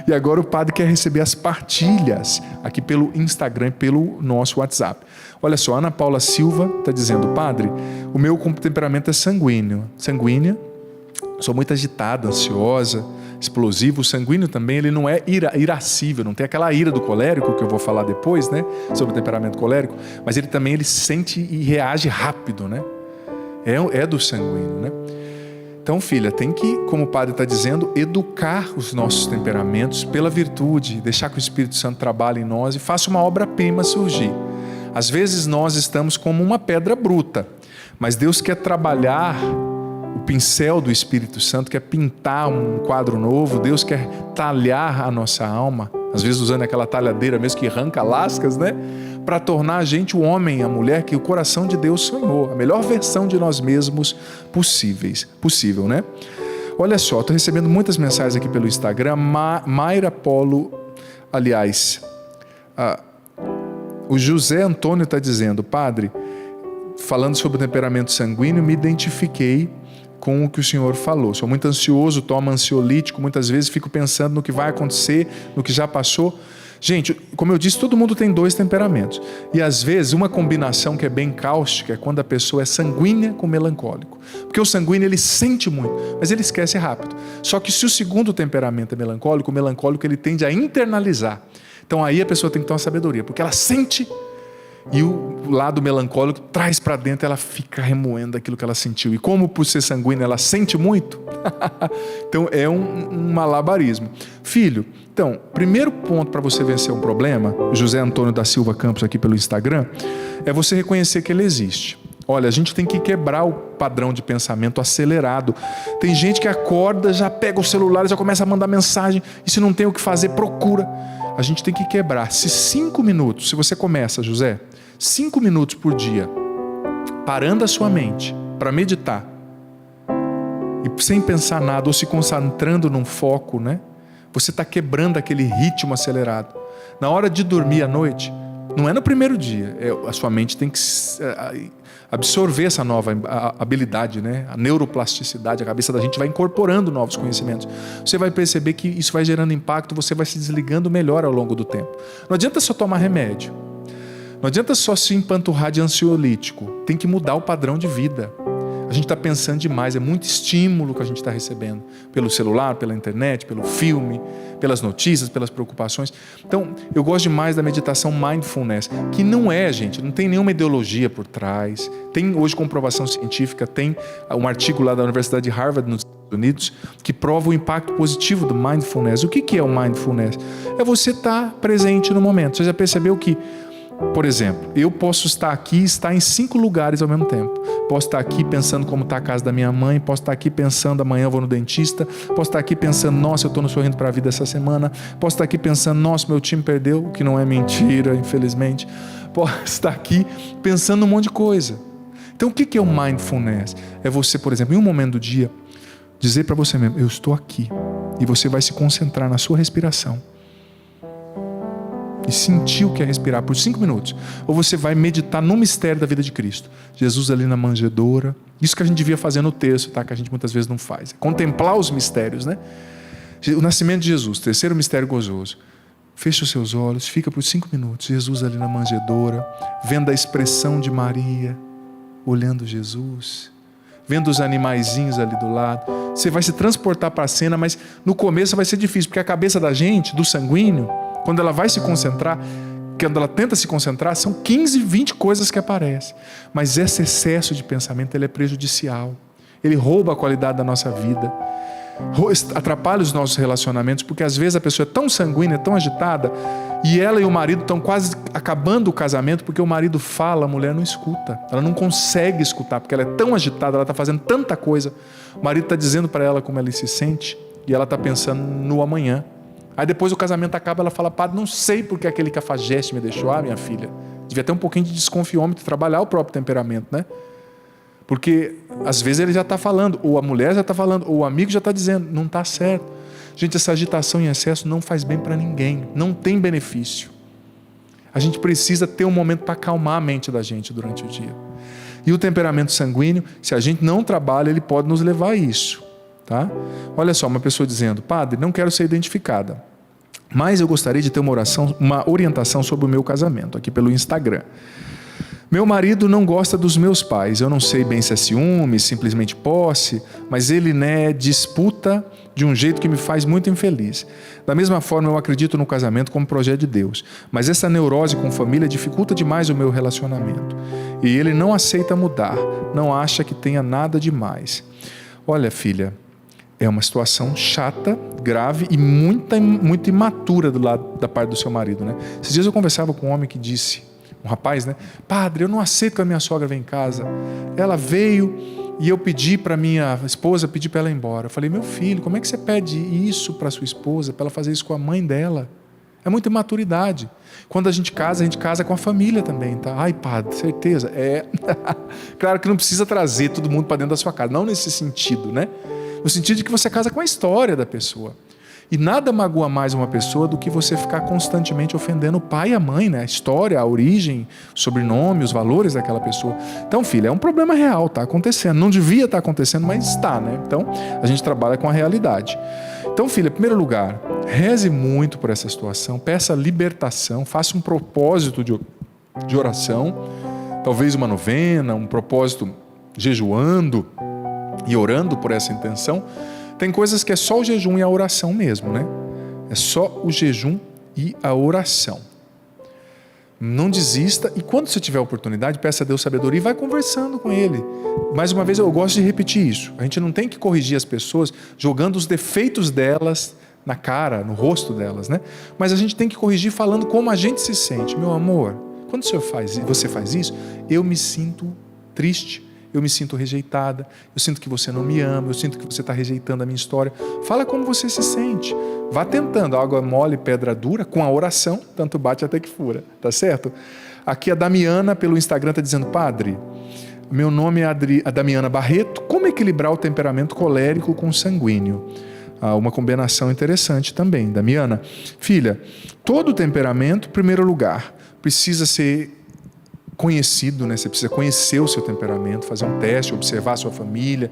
E agora o padre quer receber as partilhas aqui pelo Instagram e pelo nosso WhatsApp. Olha só, Ana Paula Silva está dizendo: padre, o meu temperamento é sanguínea, sou muito agitada, ansiosa, explosivo. O sanguíneo também, ele não é irascível, não tem aquela ira do colérico, que eu vou falar depois, né? Sobre o temperamento colérico, mas ele também sente e reage rápido, né? É do sanguíneo, né? Então, filha, tem que, como o padre está dizendo, educar os nossos temperamentos pela virtude, deixar que o Espírito Santo trabalhe em nós e faça uma obra-prima surgir. Às vezes nós estamos como uma pedra bruta, mas Deus quer trabalhar o pincel do Espírito Santo, quer pintar um quadro novo. Deus quer talhar a nossa alma, às vezes usando aquela talhadeira mesmo que arranca lascas, né? Para tornar a gente o homem, a mulher que o coração de Deus sonhou, a melhor versão de nós mesmos possível, né? Olha só, estou recebendo muitas mensagens aqui pelo Instagram. Mayra Polo, aliás, o José Antônio está dizendo: padre, falando sobre o temperamento sanguíneo, me identifiquei com o que o senhor falou. Sou muito ansioso, tomo ansiolítico, muitas vezes fico pensando no que vai acontecer, no que já passou. Gente, como eu disse, todo mundo tem dois temperamentos. E às vezes uma combinação que é bem cáustica é quando a pessoa é sanguínea com melancólico. Porque o sanguíneo ele sente muito, mas ele esquece rápido. Só que se o segundo temperamento é melancólico, o melancólico ele tende a internalizar. Então aí a pessoa tem que ter uma sabedoria, porque ela sente e o lado melancólico traz para dentro, ela fica remoendo aquilo que ela sentiu. E como por ser sanguínea ela sente muito, então é um malabarismo. Filho, então, primeiro ponto para você vencer um problema, José Antônio da Silva Campos aqui pelo Instagram, é você reconhecer que ele existe. Olha, a gente tem que quebrar o padrão de pensamento acelerado. Tem gente que acorda, já pega o celular, já começa a mandar mensagem, e se não tem o que fazer, procura. A gente tem que quebrar. Se 5 minutos, se você começa, José, 5 minutos por dia, parando a sua mente para meditar, e sem pensar nada, ou se concentrando num foco, né? Você está quebrando aquele ritmo acelerado. Na hora de dormir à noite, não é no primeiro dia, a sua mente tem que absorver essa nova habilidade, né? A neuroplasticidade, a cabeça da gente vai incorporando novos conhecimentos. Você vai perceber que isso vai gerando impacto, você vai se desligando melhor ao longo do tempo. Não adianta só tomar remédio. Não adianta só se empanturrar de ansiolítico. Tem que mudar o padrão de vida. A gente está pensando demais, é muito estímulo que a gente está recebendo. Pelo celular, pela internet, pelo filme, pelas notícias, pelas preocupações. Então, eu gosto demais da meditação mindfulness, que não é, gente, não tem nenhuma ideologia por trás. Tem hoje comprovação científica, tem um artigo lá da Universidade de Harvard, nos Estados Unidos, que prova o impacto positivo do mindfulness. O que é o mindfulness? É você estar presente no momento. Você já percebeu que, por exemplo, eu posso estar aqui e estar em 5 lugares ao mesmo tempo. Posso estar aqui pensando como está a casa da minha mãe, posso estar aqui pensando amanhã eu vou no dentista, posso estar aqui pensando, nossa, eu estou no Sorrindo para a Vida essa semana, posso estar aqui pensando, nossa, meu time perdeu, o que não é mentira, infelizmente. Posso estar aqui pensando um monte de coisa. Então o que é o mindfulness? É você, por exemplo, em um momento do dia, dizer para você mesmo, eu estou aqui, e você vai se concentrar na sua respiração. E sentir o que é respirar por 5 minutos. Ou você vai meditar no mistério da vida de Cristo. Jesus ali na manjedoura. Isso que a gente devia fazer no texto, tá? Que a gente muitas vezes não faz. Contemplar os mistérios, né? O nascimento de Jesus, terceiro mistério gozoso. Fecha os seus olhos, fica por 5 minutos. Jesus ali na manjedoura, vendo a expressão de Maria, olhando Jesus, vendo os animaizinhos ali do lado. Você vai se transportar para a cena, mas no começo vai ser difícil, porque a cabeça da gente, do sanguíneo, quando ela vai se concentrar, quando ela tenta se concentrar, são 15, 20 coisas que aparecem. Mas esse excesso de pensamento, ele é prejudicial. Ele rouba a qualidade da nossa vida. Atrapalha os nossos relacionamentos, porque às vezes a pessoa é tão sanguínea, tão agitada, e ela e o marido estão quase acabando o casamento, porque o marido fala, a mulher não escuta. Ela não consegue escutar, porque ela é tão agitada, ela está fazendo tanta coisa. O marido está dizendo para ela como ela se sente, e ela está pensando no amanhã. Aí depois o casamento acaba, ela fala, padre, não sei porque aquele cafajeste me deixou. Ah, minha filha, devia ter um pouquinho de desconfiômetro, trabalhar o próprio temperamento, né? Porque às vezes ele já está falando, ou a mulher já está falando, ou o amigo já está dizendo, não está certo. Gente, essa agitação em excesso não faz bem para ninguém, não tem benefício. A gente precisa ter um momento para acalmar a mente da gente durante o dia. E o temperamento sanguíneo, se a gente não trabalha, ele pode nos levar a isso. Tá? Olha só, uma pessoa dizendo, padre, não quero ser identificada, mas eu gostaria de ter uma orientação sobre o meu casamento, aqui pelo Instagram. Meu marido não gosta dos meus pais, eu não sei bem se é ciúme, simplesmente posse, mas ele, disputa de um jeito que me faz muito infeliz. Da mesma forma, eu acredito no casamento como projeto de Deus, mas essa neurose com família dificulta demais o meu relacionamento. E ele não aceita mudar, não acha que tenha nada demais. Olha, filha, é uma situação chata, grave e muito imatura do lado da parte do seu marido, né? Esses dias eu conversava com um homem que disse, um rapaz, né? Padre, eu não aceito que a minha sogra venha em casa. Ela veio e eu pedi para minha esposa, pedi para ela ir embora. Eu falei, meu filho, como é que você pede isso para sua esposa, para ela fazer isso com a mãe dela? É muita imaturidade. Quando a gente casa com a família também, tá? Ai, padre, certeza? É. Claro que não precisa trazer todo mundo para dentro da sua casa, não nesse sentido, né? No sentido de que você casa com a história da pessoa. E nada magoa mais uma pessoa do que você ficar constantemente ofendendo o pai e a mãe, né? A história, a origem, o sobrenome, os valores daquela pessoa. Então, filha, é um problema real, está acontecendo. Não devia estar acontecendo, mas está, né? Então, a gente trabalha com a realidade. Então, filha, em primeiro lugar, reze muito por essa situação, peça libertação, faça um propósito de oração, talvez uma novena, um propósito jejuando e orando por essa intenção. Tem coisas que é só o jejum e a oração mesmo, né? É só o jejum e a oração. Não desista e quando você tiver a oportunidade, peça a Deus sabedoria e vai conversando com Ele. Mais uma vez, eu gosto de repetir isso. A gente não tem que corrigir as pessoas jogando os defeitos delas na cara, no rosto delas, né? Mas a gente tem que corrigir falando como a gente se sente. Meu amor, quando você faz isso, eu me sinto triste. Eu me sinto rejeitada, eu sinto que você não me ama, eu sinto que você está rejeitando a minha história. Fala como você se sente. Vá tentando, água mole, pedra dura, com a oração, tanto bate até que fura, tá certo? Aqui a Damiana, pelo Instagram, está dizendo, padre, meu nome é a Damiana Barreto, como equilibrar o temperamento colérico com sanguíneo? uma combinação interessante também. Damiana, filha, todo temperamento, em primeiro lugar, precisa ser conhecido, né? Você precisa conhecer o seu temperamento, fazer um teste, observar a sua família.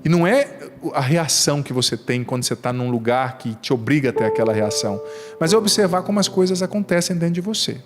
E não é a reação que você tem quando você está num lugar que te obriga a ter aquela reação, mas é observar como as coisas acontecem dentro de você.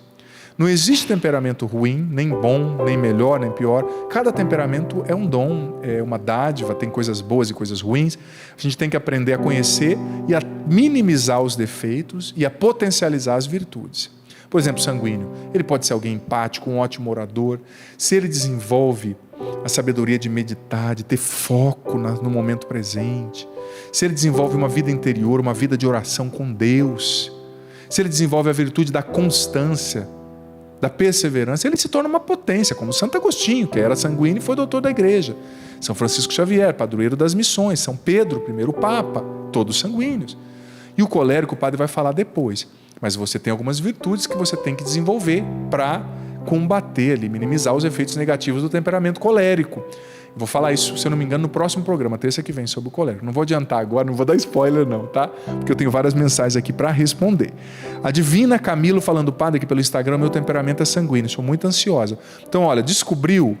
Não existe temperamento ruim, nem bom, nem melhor, nem pior. Cada temperamento é um dom, é uma dádiva, tem coisas boas e coisas ruins. A gente tem que aprender a conhecer e a minimizar os defeitos e a potencializar as virtudes. Por exemplo, sanguíneo. Ele pode ser alguém empático, um ótimo orador. Se ele desenvolve a sabedoria de meditar, de ter foco no momento presente. Se ele desenvolve uma vida interior, uma vida de oração com Deus. Se ele desenvolve a virtude da constância, da perseverança, ele se torna uma potência, como Santo Agostinho, que era sanguíneo e foi doutor da igreja. São Francisco Xavier, padroeiro das missões. São Pedro, primeiro Papa, todos sanguíneos. E o colérico, o padre vai falar depois. Mas você tem algumas virtudes que você tem que desenvolver para combater ali, minimizar os efeitos negativos do temperamento colérico. Vou falar isso, se eu não me engano, no próximo programa, terça que vem, sobre o colérico. Não vou adiantar agora, não vou dar spoiler não, tá? Porque eu tenho várias mensagens aqui para responder. A Divina Camilo falando, padre, aqui pelo Instagram, meu temperamento é sanguíneo, sou muito ansiosa. Então, olha, descobriu,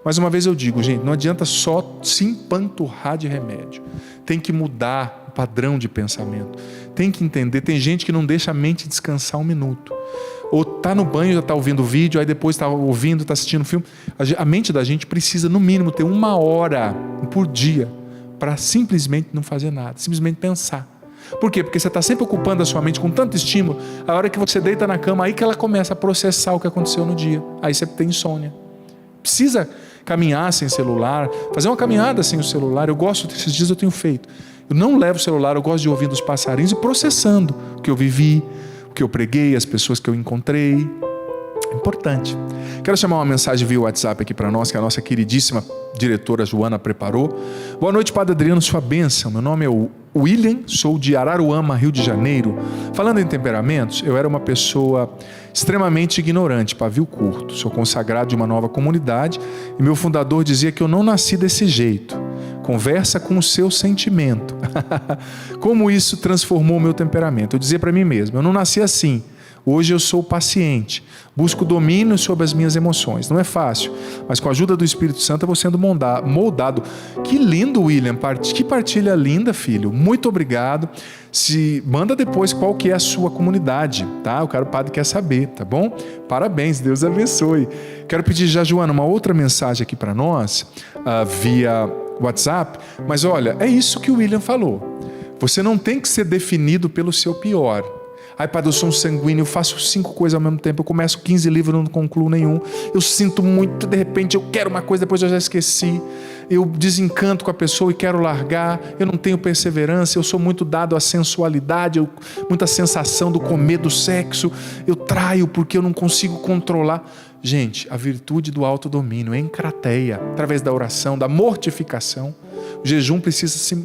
mais uma vez eu digo, gente, não adianta só se empanturrar de remédio. Tem que mudar o padrão de pensamento. Tem que entender, tem gente que não deixa a mente descansar um minuto. Ou está no banho, já está ouvindo vídeo, aí depois está ouvindo, está assistindo filme. A mente da gente precisa, no mínimo, ter 1 hora por dia para simplesmente não fazer nada, simplesmente pensar. Por quê? Porque você está sempre ocupando a sua mente com tanto estímulo, a hora que você deita na cama, aí que ela começa a processar o que aconteceu no dia. Aí você tem insônia. Precisa caminhar sem celular, fazer uma caminhada sem o celular. Eu gosto, esses dias eu tenho feito. Eu não levo o celular, eu gosto de ouvir os passarinhos e processando o que eu vivi, o que eu preguei, as pessoas que eu encontrei. Importante. Quero chamar uma mensagem via WhatsApp aqui para nós, que a nossa queridíssima diretora Joana preparou. Boa noite, Padre Adriano, sua bênção. Meu nome é William, sou de Araruama, Rio de Janeiro. Falando em temperamentos, eu era uma pessoa extremamente ignorante, pavio curto. Sou consagrado de uma nova comunidade e meu fundador dizia que eu não nasci desse jeito. Conversa com o seu sentimento. Como isso transformou o meu temperamento? Eu dizia para mim mesmo, eu não nasci assim. Hoje eu sou paciente, busco domínio sobre as minhas emoções. Não é fácil, mas com a ajuda do Espírito Santo eu vou sendo moldado. Que lindo, William, que partilha linda, filho. Muito obrigado. Manda depois qual que é a sua comunidade, tá? O padre quer saber, tá bom? Parabéns, Deus abençoe. Quero pedir já, Joana, uma outra mensagem aqui para nós, via WhatsApp. Mas olha, é isso que o William falou. Você não tem que ser definido pelo seu pior. Ai, padre, eu sou um sanguíneo, eu faço 5 coisas ao mesmo tempo, eu começo 15 livros e não concluo nenhum. Eu sinto muito, de repente eu quero uma coisa, depois eu já esqueci. Eu desencanto com a pessoa e quero largar. Eu não tenho perseverança, eu sou muito dado à sensualidade, muita sensação do comer, do sexo. Eu traio porque eu não consigo controlar. Gente, a virtude do autodomínio, encrateia, através da oração, da mortificação. O jejum precisa se...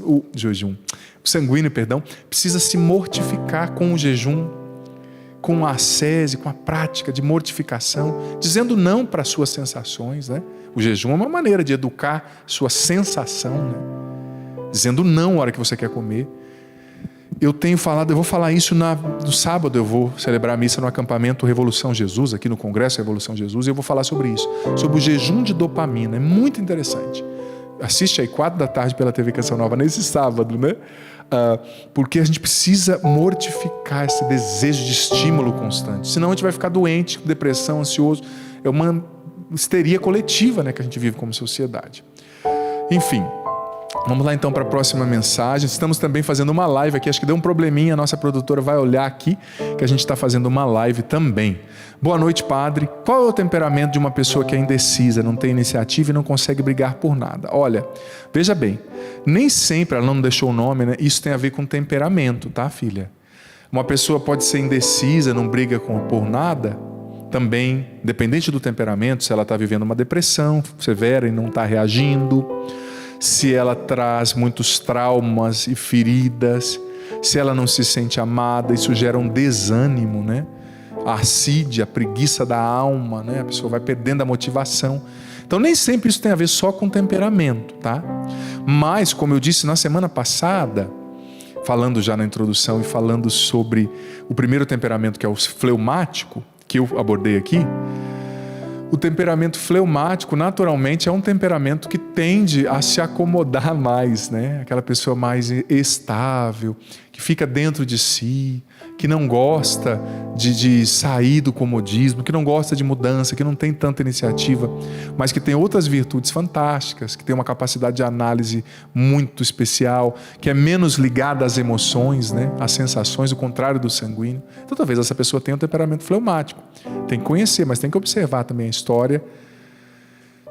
O sanguíneo, precisa se mortificar com o jejum, com a ascese, com a prática de mortificação, dizendo não para as suas sensações, né? O jejum é uma maneira de educar sua sensação, né? Dizendo não na hora que você quer comer. Eu vou falar isso no sábado, eu vou celebrar a missa no acampamento Revolução Jesus, aqui no Congresso Revolução Jesus, e eu vou falar sobre isso, sobre o jejum de dopamina. É muito interessante. Assiste aí 4 da tarde pela TV Canção Nova nesse sábado, né? Porque a gente precisa mortificar esse desejo de estímulo constante. Senão a gente vai ficar doente, com depressão, ansioso. É uma histeria coletiva, né, que a gente vive como sociedade. Enfim, vamos lá então para a próxima mensagem. Estamos também fazendo uma live aqui. Acho que deu um probleminha, a nossa produtora vai olhar aqui que a gente está fazendo uma live também. Boa noite, padre. Qual é o temperamento de uma pessoa que é indecisa, não tem iniciativa e não consegue brigar por nada? Olha, veja bem, nem sempre, ela não deixou o nome, né? Isso tem a ver com temperamento, tá, filha? Uma pessoa pode ser indecisa, não briga por nada, também, dependente do temperamento, se ela está vivendo uma depressão severa e não está reagindo, se ela traz muitos traumas e feridas, se ela não se sente amada, isso gera um desânimo, né? A assídia, a preguiça da alma, né? A pessoa vai perdendo a motivação. Então nem sempre isso tem a ver só com temperamento, tá? Mas, como eu disse na semana passada, falando já na introdução e falando sobre o primeiro temperamento, que é o fleumático, que eu abordei aqui. O temperamento fleumático, naturalmente, é um temperamento que tende a se acomodar mais, né? Aquela pessoa mais estável, que fica dentro de si, que não gosta de sair do comodismo, que não gosta de mudança, que não tem tanta iniciativa, mas que tem outras virtudes fantásticas, que tem uma capacidade de análise muito especial, que é menos ligada às emoções, né? Às sensações, o contrário do sanguíneo. Então, talvez essa pessoa tenha um temperamento fleumático. Tem que conhecer, mas tem que observar também a história,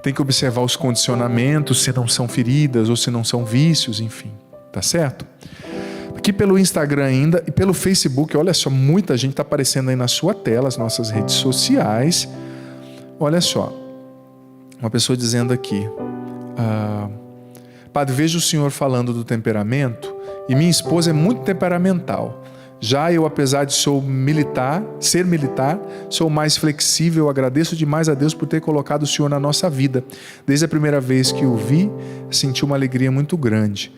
tem que observar os condicionamentos, se não são feridas ou se não são vícios, enfim. Tá certo? Aqui pelo Instagram ainda e pelo Facebook, olha só, muita gente está aparecendo aí na sua tela, as nossas redes sociais. Olha só, uma pessoa dizendo aqui: Padre, vejo o senhor falando do temperamento e minha esposa é muito temperamental. Já eu, apesar de ser militar, sou mais flexível. Agradeço demais a Deus por ter colocado o senhor na nossa vida. Desde a primeira vez que o vi, senti uma alegria muito grande.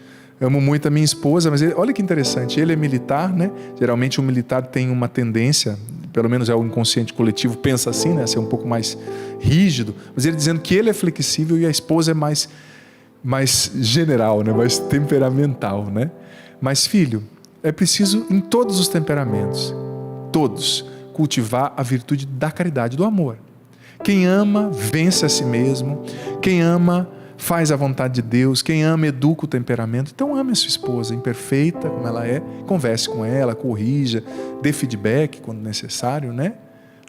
Amo muito a minha esposa, mas olha que interessante, ele é militar, né? Geralmente o militar tem uma tendência, pelo menos é o inconsciente coletivo, pensa assim, né? Ser um pouco mais rígido, mas ele dizendo que ele é flexível e a esposa é mais general, né? Mais temperamental, né? Mas filho, é preciso em todos os temperamentos, todos, cultivar a virtude da caridade, do amor. Quem ama, vence a si mesmo. Quem ama, faz a vontade de Deus. Quem ama, educa o temperamento. Então ame a sua esposa, imperfeita como ela é, converse com ela, corrija, dê feedback quando necessário, né?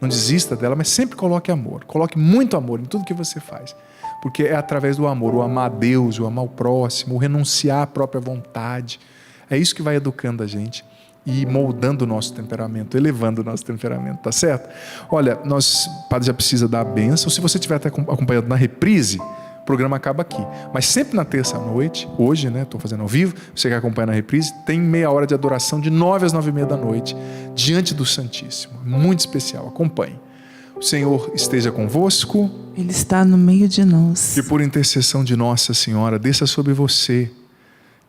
Não desista dela, mas sempre coloque amor. Coloque muito amor em tudo que você faz. Porque é através do amor, o amar a Deus, o amar o próximo, o renunciar à própria vontade. É isso que vai educando a gente e moldando o nosso temperamento, elevando o nosso temperamento, tá certo? Olha, o padre já precisa dar a bênção. Se você estiver até acompanhando na reprise, o programa acaba aqui. Mas sempre na terça-noite, hoje, né? Estou fazendo ao vivo, você que acompanha na reprise, tem meia hora de adoração de 9 às 9:30 da noite, diante do Santíssimo. Muito especial, acompanhe. O Senhor esteja convosco. Ele está no meio de nós. E por intercessão de Nossa Senhora, desça sobre você,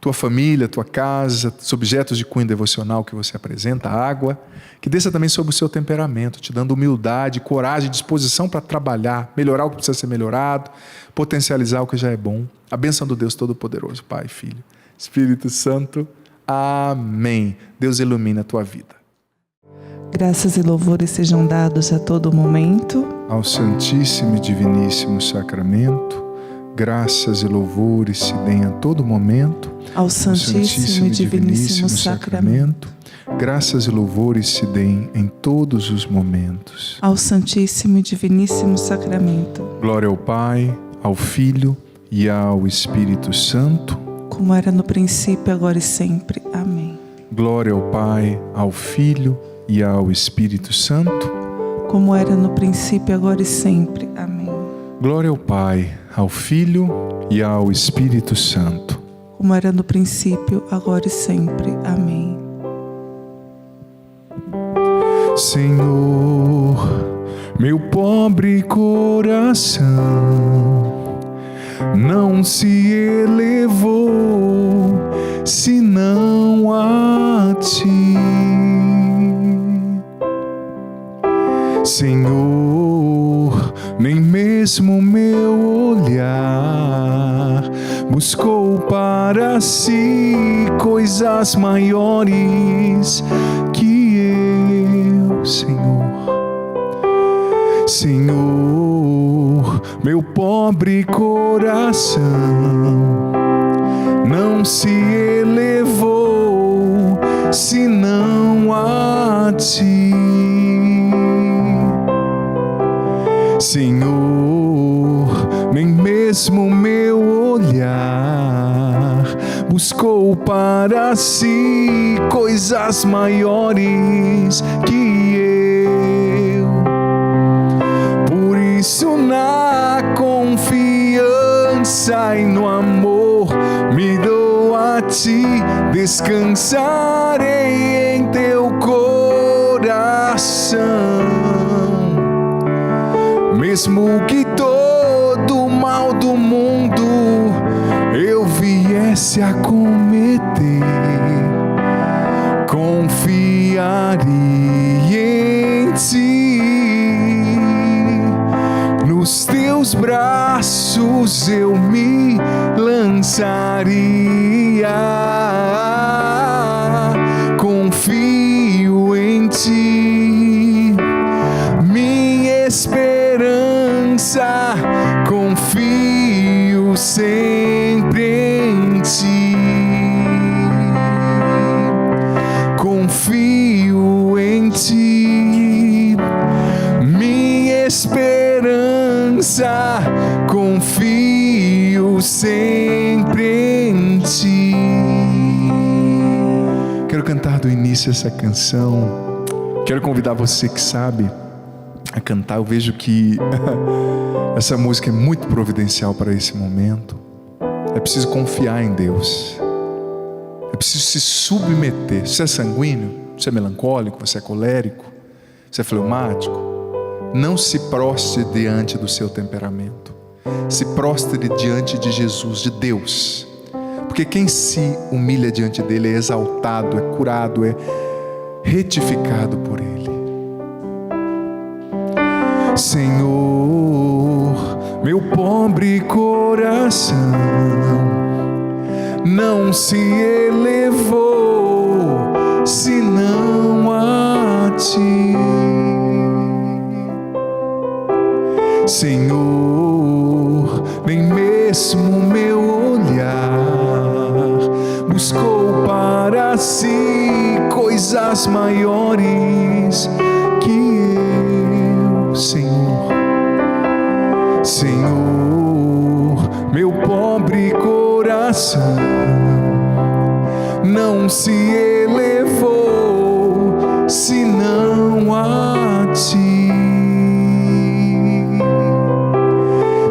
tua família, tua casa, os objetos de cunho devocional que você apresenta, a água, que desça também sobre o seu temperamento, te dando humildade, coragem, disposição para trabalhar, melhorar o que precisa ser melhorado, potencializar o que já é bom. A bênção do Deus Todo-Poderoso, Pai, Filho, Espírito Santo. Amém. Deus ilumina a tua vida. Graças e louvores sejam dados a todo momento ao Santíssimo e Diviníssimo Sacramento. Graças e louvores se deem a todo momento ao Santíssimo e Diviníssimo Sacramento. Graças e louvores se deem em todos os momentos ao Santíssimo e Diviníssimo Sacramento. Glória ao Pai, ao Filho e ao Espírito Santo, como era no princípio, agora e sempre. Amém. Glória ao Pai, ao Filho e ao Espírito Santo, como era no princípio, agora e sempre. Amém. Glória ao Pai, ao Filho e ao Espírito Santo, como era no princípio, agora e sempre. Amém. Senhor, meu pobre coração não se elevou senão a Ti. Senhor, nem mesmo meu olhar buscou para si coisas maiores que eu, Senhor. Senhor, meu pobre coração não se elevou senão a Ti. Senhor, nem mesmo meu olhar buscou para si coisas maiores que eu. Por isso, na confiança e no amor, me dou a Ti, descansarei em Teu coração. Mesmo que todo o mal do mundo eu viesse a cometer, teus braços eu me lançaria. Confio em ti, minha esperança, confio sempre em ti. Confio em ti, minha esperança, confio sempre em ti. Quero cantar do início essa canção. Quero convidar você que sabe a cantar. Eu vejo que essa música é muito providencial para esse momento. É preciso confiar em Deus. É preciso se submeter. Você é sanguíneo? Você é melancólico? Você é colérico? Você é fleumático? Não se prostre diante do seu temperamento. Se prostre diante de Jesus, de Deus. Porque quem se humilha diante dele é exaltado, é curado, é retificado por ele. Senhor, meu pobre coração não se elevou senão a ti. Senhor, nem mesmo meu olhar buscou para si coisas maiores que eu, Senhor. Senhor, meu pobre coração não se elevou senão a ti.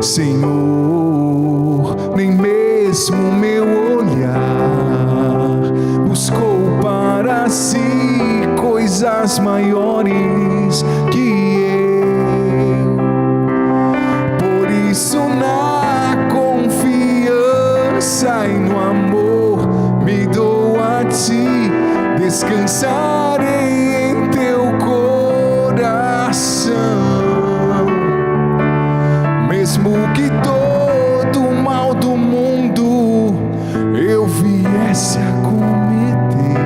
Senhor, nem mesmo meu olhar buscou para si coisas maiores que eu. Por isso na confiança e no amor me dou a ti, descansarei em teu coração. Mesmo que todo o mal do mundo eu viesse a cometer,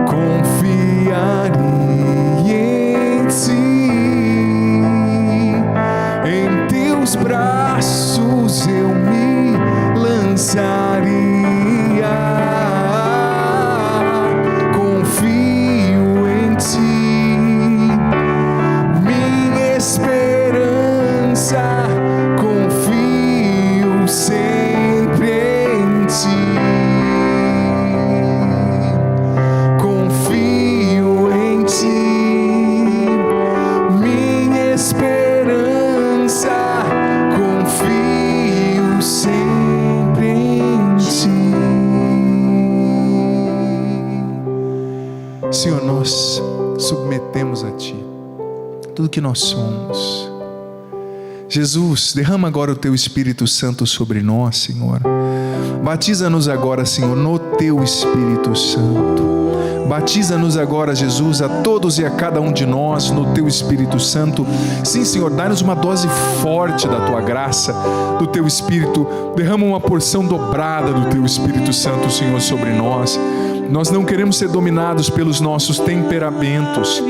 confiarei em ti. Em teus braços eu me lançaria. Confio em ti, minha esperança, confio sempre em ti. Confio em ti, minha esperança, confio sempre em ti. Senhor, nós submetemos a ti tudo que nós somos. Jesus, derrama agora o teu Espírito Santo sobre nós, Senhor. Batiza-nos agora, Senhor, no teu Espírito Santo. Batiza-nos agora, Jesus, a todos e a cada um de nós no teu Espírito Santo. Sim, Senhor, dá-nos uma dose forte da tua graça, do teu Espírito. Derrama uma porção dobrada do teu Espírito Santo, Senhor, sobre nós. Nós não queremos ser dominados pelos nossos temperamentos.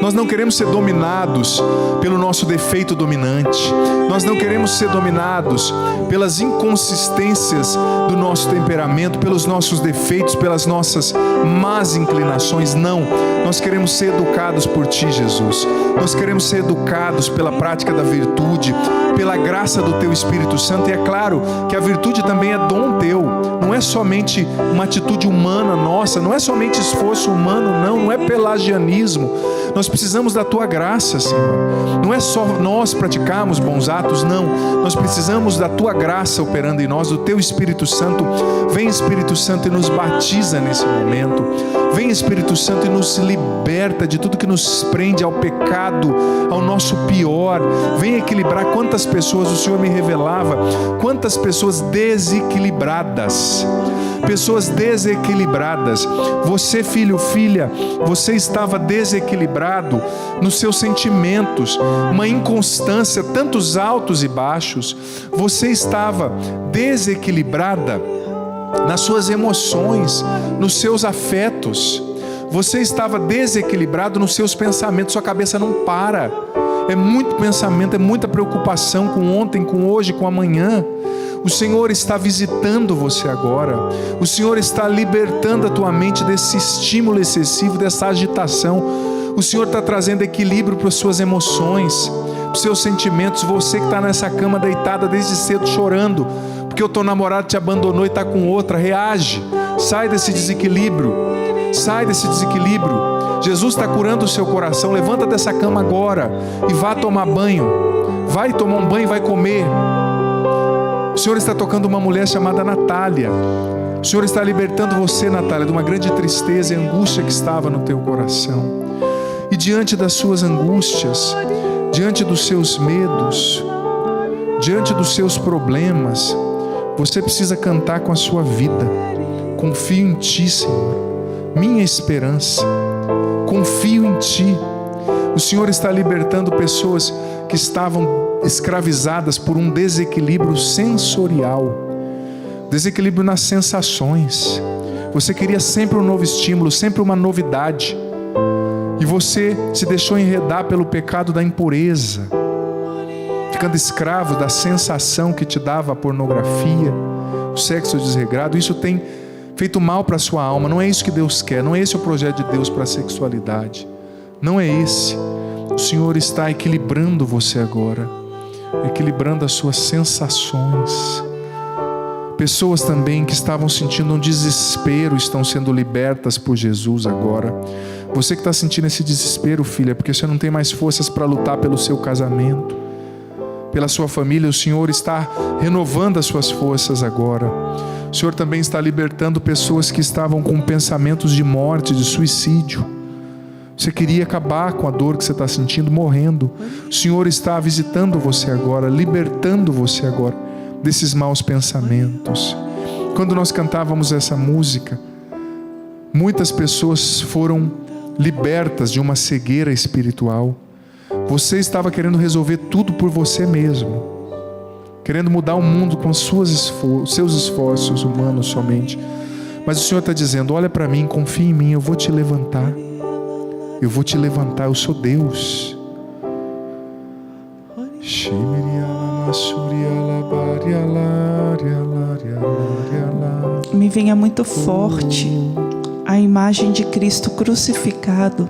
Nós não queremos ser dominados pelo nosso defeito dominante. Nós não queremos ser dominados pelas inconsistências do nosso temperamento, pelos nossos defeitos, pelas nossas más inclinações. Não, nós queremos ser educados por Ti, Jesus. Nós queremos ser educados pela prática da virtude, pela graça do Teu Espírito Santo. E é claro que a virtude também é dom Teu. Não é somente uma atitude humana nossa, não é somente esforço humano, não é pelagianismo. Nós precisamos da Tua graça, Senhor. Não é só nós praticarmos bons atos, não. Nós precisamos da Tua graça operando em nós, do Teu Espírito Santo. Vem, Espírito Santo, e nos batiza nesse momento. Vem, Espírito Santo, e nos liberta de tudo que nos prende ao pecado, ao nosso pior. Vem equilibrar. Quantas pessoas o Senhor me revelava, quantas pessoas desequilibradas. Pessoas desequilibradas. Você, filho, filha, você estava desequilibrado nos seus sentimentos, uma inconstância, tantos altos e baixos. Você estava desequilibrada nas suas emoções, nos seus afetos. Você estava desequilibrado nos seus pensamentos. Sua cabeça não para. É muito pensamento, é muita preocupação com ontem, com hoje, com amanhã. O Senhor está visitando você agora. O Senhor está libertando a tua mente desse estímulo excessivo, dessa agitação. O Senhor está trazendo equilíbrio para as suas emoções, para os seus sentimentos. Você que está nessa cama deitada desde cedo chorando porque o teu namorado te abandonou e está com outra, reage. Sai desse desequilíbrio. Sai desse desequilíbrio. Jesus está curando o seu coração. Levanta dessa cama agora e vá tomar banho. Vai tomar um banho e vai comer. O Senhor está tocando uma mulher chamada Natália. O Senhor está libertando você, Natália, de uma grande tristeza e angústia que estava no teu coração. E diante das suas angústias, diante dos seus medos, diante dos seus problemas, você precisa cantar com a sua vida. Confio em Ti, Senhor, minha esperança. Confio em Ti. O Senhor está libertando pessoas que estavam escravizadas por um desequilíbrio sensorial, desequilíbrio nas sensações. Você queria sempre um novo estímulo, sempre uma novidade, e você se deixou enredar pelo pecado da impureza, ficando escravo da sensação que te dava a pornografia, o sexo desregrado. Isso tem feito mal para a sua alma. Não é isso que Deus quer. Não é esse o projeto de Deus para a sexualidade. Não é esse. O Senhor está equilibrando você agora, equilibrando as suas sensações. Pessoas também que estavam sentindo um desespero estão sendo libertas por Jesus agora. Você que está sentindo esse desespero, filha, porque você não tem mais forças para lutar pelo seu casamento, pela sua família. O Senhor está renovando as suas forças agora. O Senhor também está libertando pessoas que estavam com pensamentos de morte, de suicídio. Você queria acabar com a dor que você está sentindo, morrendo. O Senhor está visitando você agora, libertando você agora desses maus pensamentos. Quando nós cantávamos essa música, muitas pessoas foram libertas de uma cegueira espiritual. Você estava querendo resolver tudo por você mesmo, querendo mudar o mundo com seus esforços humanos somente. Mas o Senhor está dizendo: olha para mim, confia em mim, eu vou te levantar. Eu vou te levantar, eu sou Deus. Me vinha muito forte a imagem de Cristo crucificado,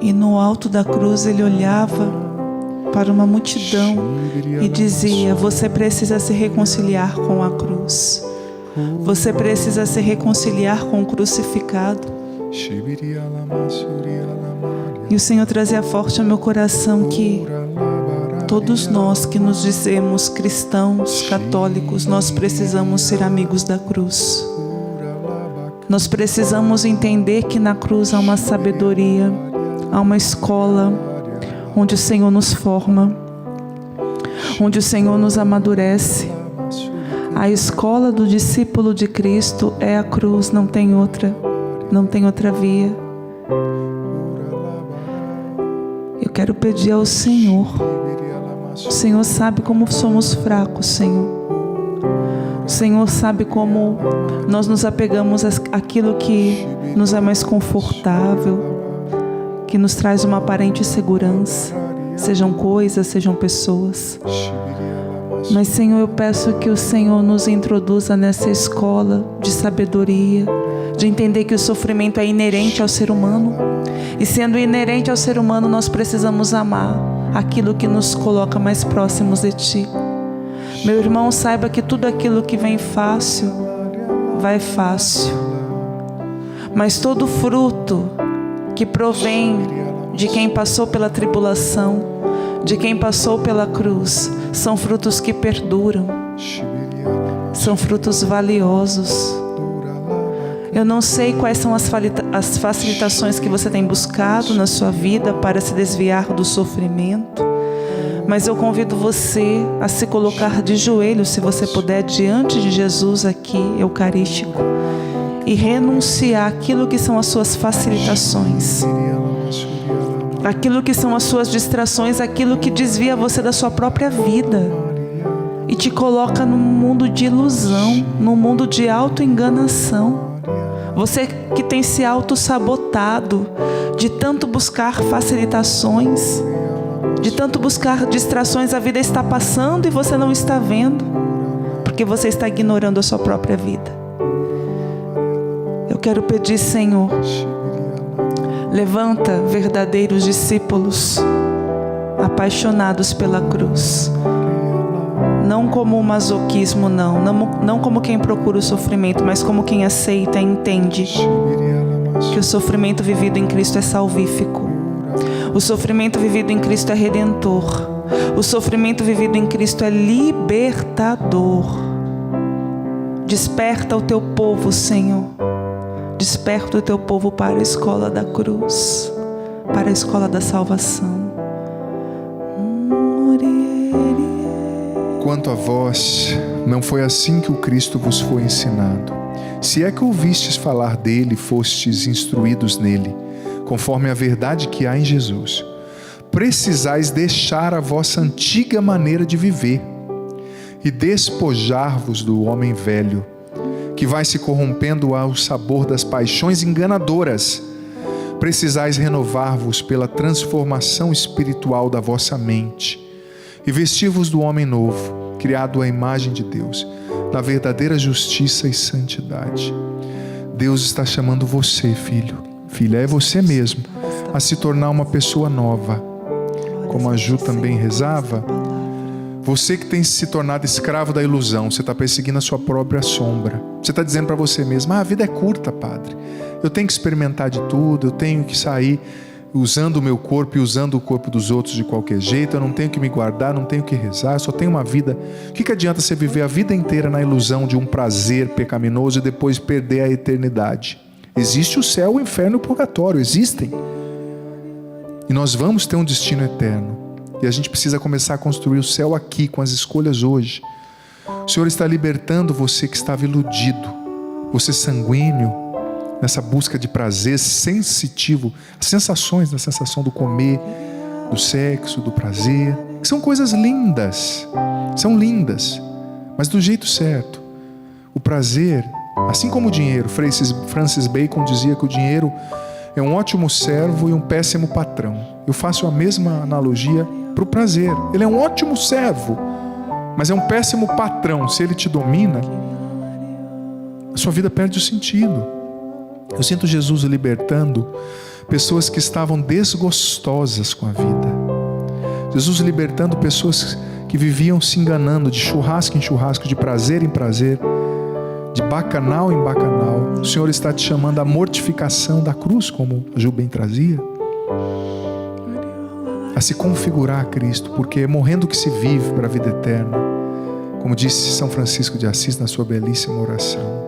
e no alto da cruz ele olhava para uma multidão e dizia: você precisa se reconciliar com a cruz, você precisa se reconciliar com o crucificado. E o Senhor trazia forte ao meu coração que todos nós que nos dizemos cristãos, católicos, nós precisamos ser amigos da cruz. Nós precisamos entender que na cruz há uma sabedoria, há uma escola onde o Senhor nos forma, onde o Senhor nos amadurece. A escola do discípulo de Cristo é a cruz, não tem outra. Não tem outra via. Eu quero pedir ao Senhor. O Senhor sabe como somos fracos, Senhor. O Senhor sabe como nós nos apegamos àquilo que nos é mais confortável, que nos traz uma aparente segurança, sejam coisas, sejam pessoas. Mas, Senhor, eu peço que o Senhor nos introduza nessa escola de sabedoria, de entender que o sofrimento é inerente ao ser humano, e sendo inerente ao ser humano, nós precisamos amar aquilo que nos coloca mais próximos de Ti. Meu irmão, saiba que tudo aquilo que vem fácil, vai fácil, mas todo fruto que provém de quem passou pela tribulação, de quem passou pela cruz, são frutos que perduram, são frutos valiosos. Eu não sei quais são as facilitações que você tem buscado na sua vida para se desviar do sofrimento, mas eu convido você a se colocar de joelhos, se você puder, diante de Jesus aqui, eucarístico, e renunciar aquilo que são as suas facilitações, aquilo que são as suas distrações, aquilo que desvia você da sua própria vida e te coloca num mundo de ilusão, num mundo de autoenganação. Você que tem se auto-sabotado de tanto buscar facilitações, de tanto buscar distrações, a vida está passando e você não está vendo, porque você está ignorando a sua própria vida. Eu quero pedir, Senhor, levanta verdadeiros discípulos, apaixonados pela cruz. Não como o masoquismo, não como quem procura o sofrimento, mas como quem aceita e entende que o sofrimento vivido em Cristo é salvífico. O sofrimento vivido em Cristo é redentor. O sofrimento vivido em Cristo é libertador. Desperta o teu povo, Senhor. Desperta o teu povo para a escola da cruz, para a escola da salvação. Quanto a vós, não foi assim que o Cristo vos foi ensinado. Se é que ouvistes falar dele e fostes instruídos nele, conforme a verdade que há em Jesus, precisais deixar a vossa antiga maneira de viver e despojar-vos do homem velho, que vai se corrompendo ao sabor das paixões enganadoras. Precisais renovar-vos pela transformação espiritual da vossa mente e vestir-vos do homem novo, criado à imagem de Deus, na verdadeira justiça e santidade. Deus está chamando você, filho, filha, é você mesmo, a se tornar uma pessoa nova. Como a Ju também rezava, você que tem se tornado escravo da ilusão, você está perseguindo a sua própria sombra. Você está dizendo para você mesmo: a vida é curta, padre. Eu tenho que experimentar de tudo, eu tenho que sair usando o meu corpo e usando o corpo dos outros de qualquer jeito, eu não tenho que me guardar, não tenho que rezar, eu só tenho uma vida. O que adianta você viver a vida inteira na ilusão de um prazer pecaminoso e depois perder a eternidade? Existe o céu, o inferno e o purgatório, existem. E nós vamos ter um destino eterno. E a gente precisa começar a construir o céu aqui, com as escolhas hoje. O Senhor está libertando você que estava iludido, você sanguíneo, nessa busca de prazer, sensitivo, as sensações, da sensação do comer, do sexo, do prazer, que são coisas lindas, mas do jeito certo. O prazer, assim como o dinheiro, Francis Bacon dizia que o dinheiro é um ótimo servo e um péssimo patrão. Eu faço a mesma analogia para o prazer. Ele é um ótimo servo, mas é um péssimo patrão. Se ele te domina, a sua vida perde o sentido. Eu sinto Jesus libertando pessoas que estavam desgostosas com a vida. Jesus libertando pessoas que viviam se enganando de churrasco em churrasco, de prazer em prazer, de bacanal em bacanal. O Senhor está te chamando à mortificação da cruz, como a Ju bem trazia, a se configurar a Cristo, porque é morrendo que se vive para a vida eterna, como disse São Francisco de Assis na sua belíssima oração.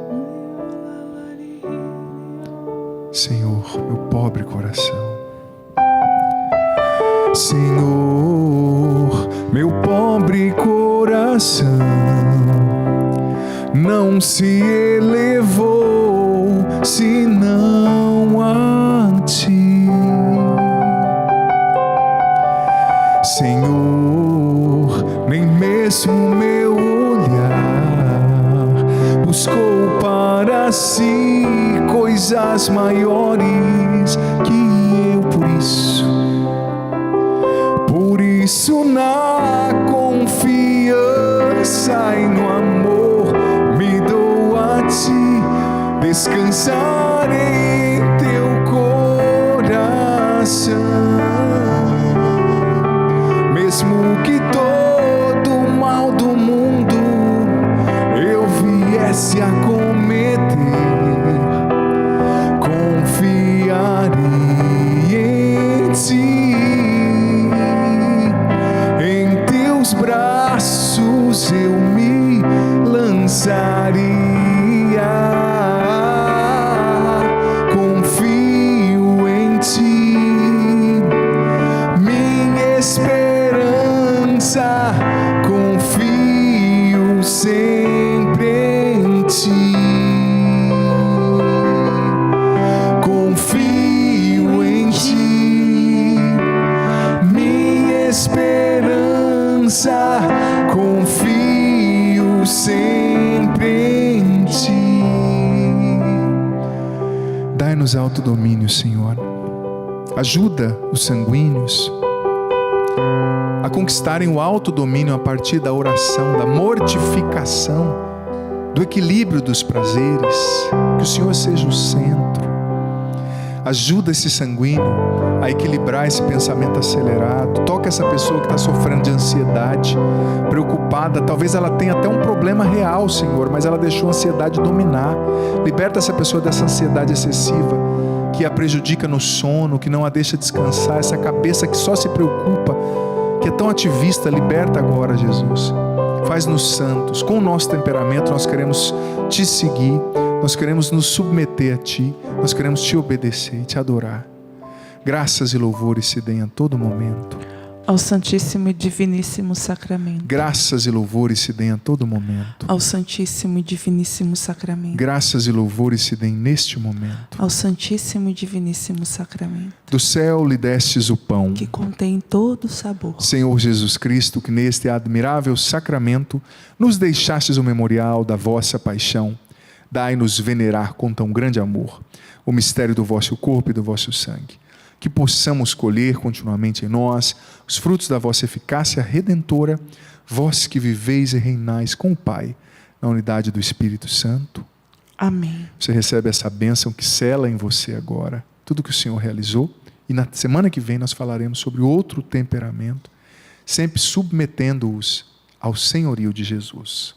Senhor, meu pobre coração. Senhor, meu pobre coração não se elevou senão a Ti. Senhor, nem mesmo meu olhar buscou para si coisas maiores que eu, por isso na confiança e no amor me dou a Ti, descansar em Teu coração, mesmo que todo o mal do mundo eu viesse a cometer, confiarei em Ti, em Teus braços eu me lançaria. Dai-nos alto domínio, Senhor. Ajuda os sanguíneos a conquistarem o alto domínio a partir da oração, da mortificação, do equilíbrio dos prazeres. Que o Senhor seja o centro. Ajuda esse sanguíneo a equilibrar esse pensamento acelerado. Toca essa pessoa que está sofrendo de ansiedade, preocupada. Talvez ela tenha até um problema real, Senhor, mas ela deixou a ansiedade dominar. Liberta essa pessoa dessa ansiedade excessiva, que a prejudica no sono, que não a deixa descansar. Essa cabeça que só se preocupa, que é tão ativista. Liberta agora, Jesus. Faz-nos santos. Com o nosso temperamento nós queremos te seguir. Nós queremos nos submeter a Ti. Nós queremos Te obedecer e Te adorar. Graças e louvores se deem a todo momento ao Santíssimo e Diviníssimo Sacramento. Graças e louvores se deem a todo momento ao Santíssimo e Diviníssimo Sacramento. Graças e louvores se deem neste momento ao Santíssimo e Diviníssimo Sacramento. Do céu lhe destes o pão que contém todo o sabor. Senhor Jesus Cristo, que neste admirável sacramento nos deixastes o memorial da vossa paixão. Dai-nos venerar com tão grande amor o mistério do vosso corpo e do vosso sangue, que possamos colher continuamente em nós os frutos da vossa eficácia redentora, vós que viveis e reinais com o Pai, na unidade do Espírito Santo. Amém. Você recebe essa bênção que sela em você agora tudo que o Senhor realizou, e na semana que vem nós falaremos sobre outro temperamento, sempre submetendo-os ao senhorio de Jesus.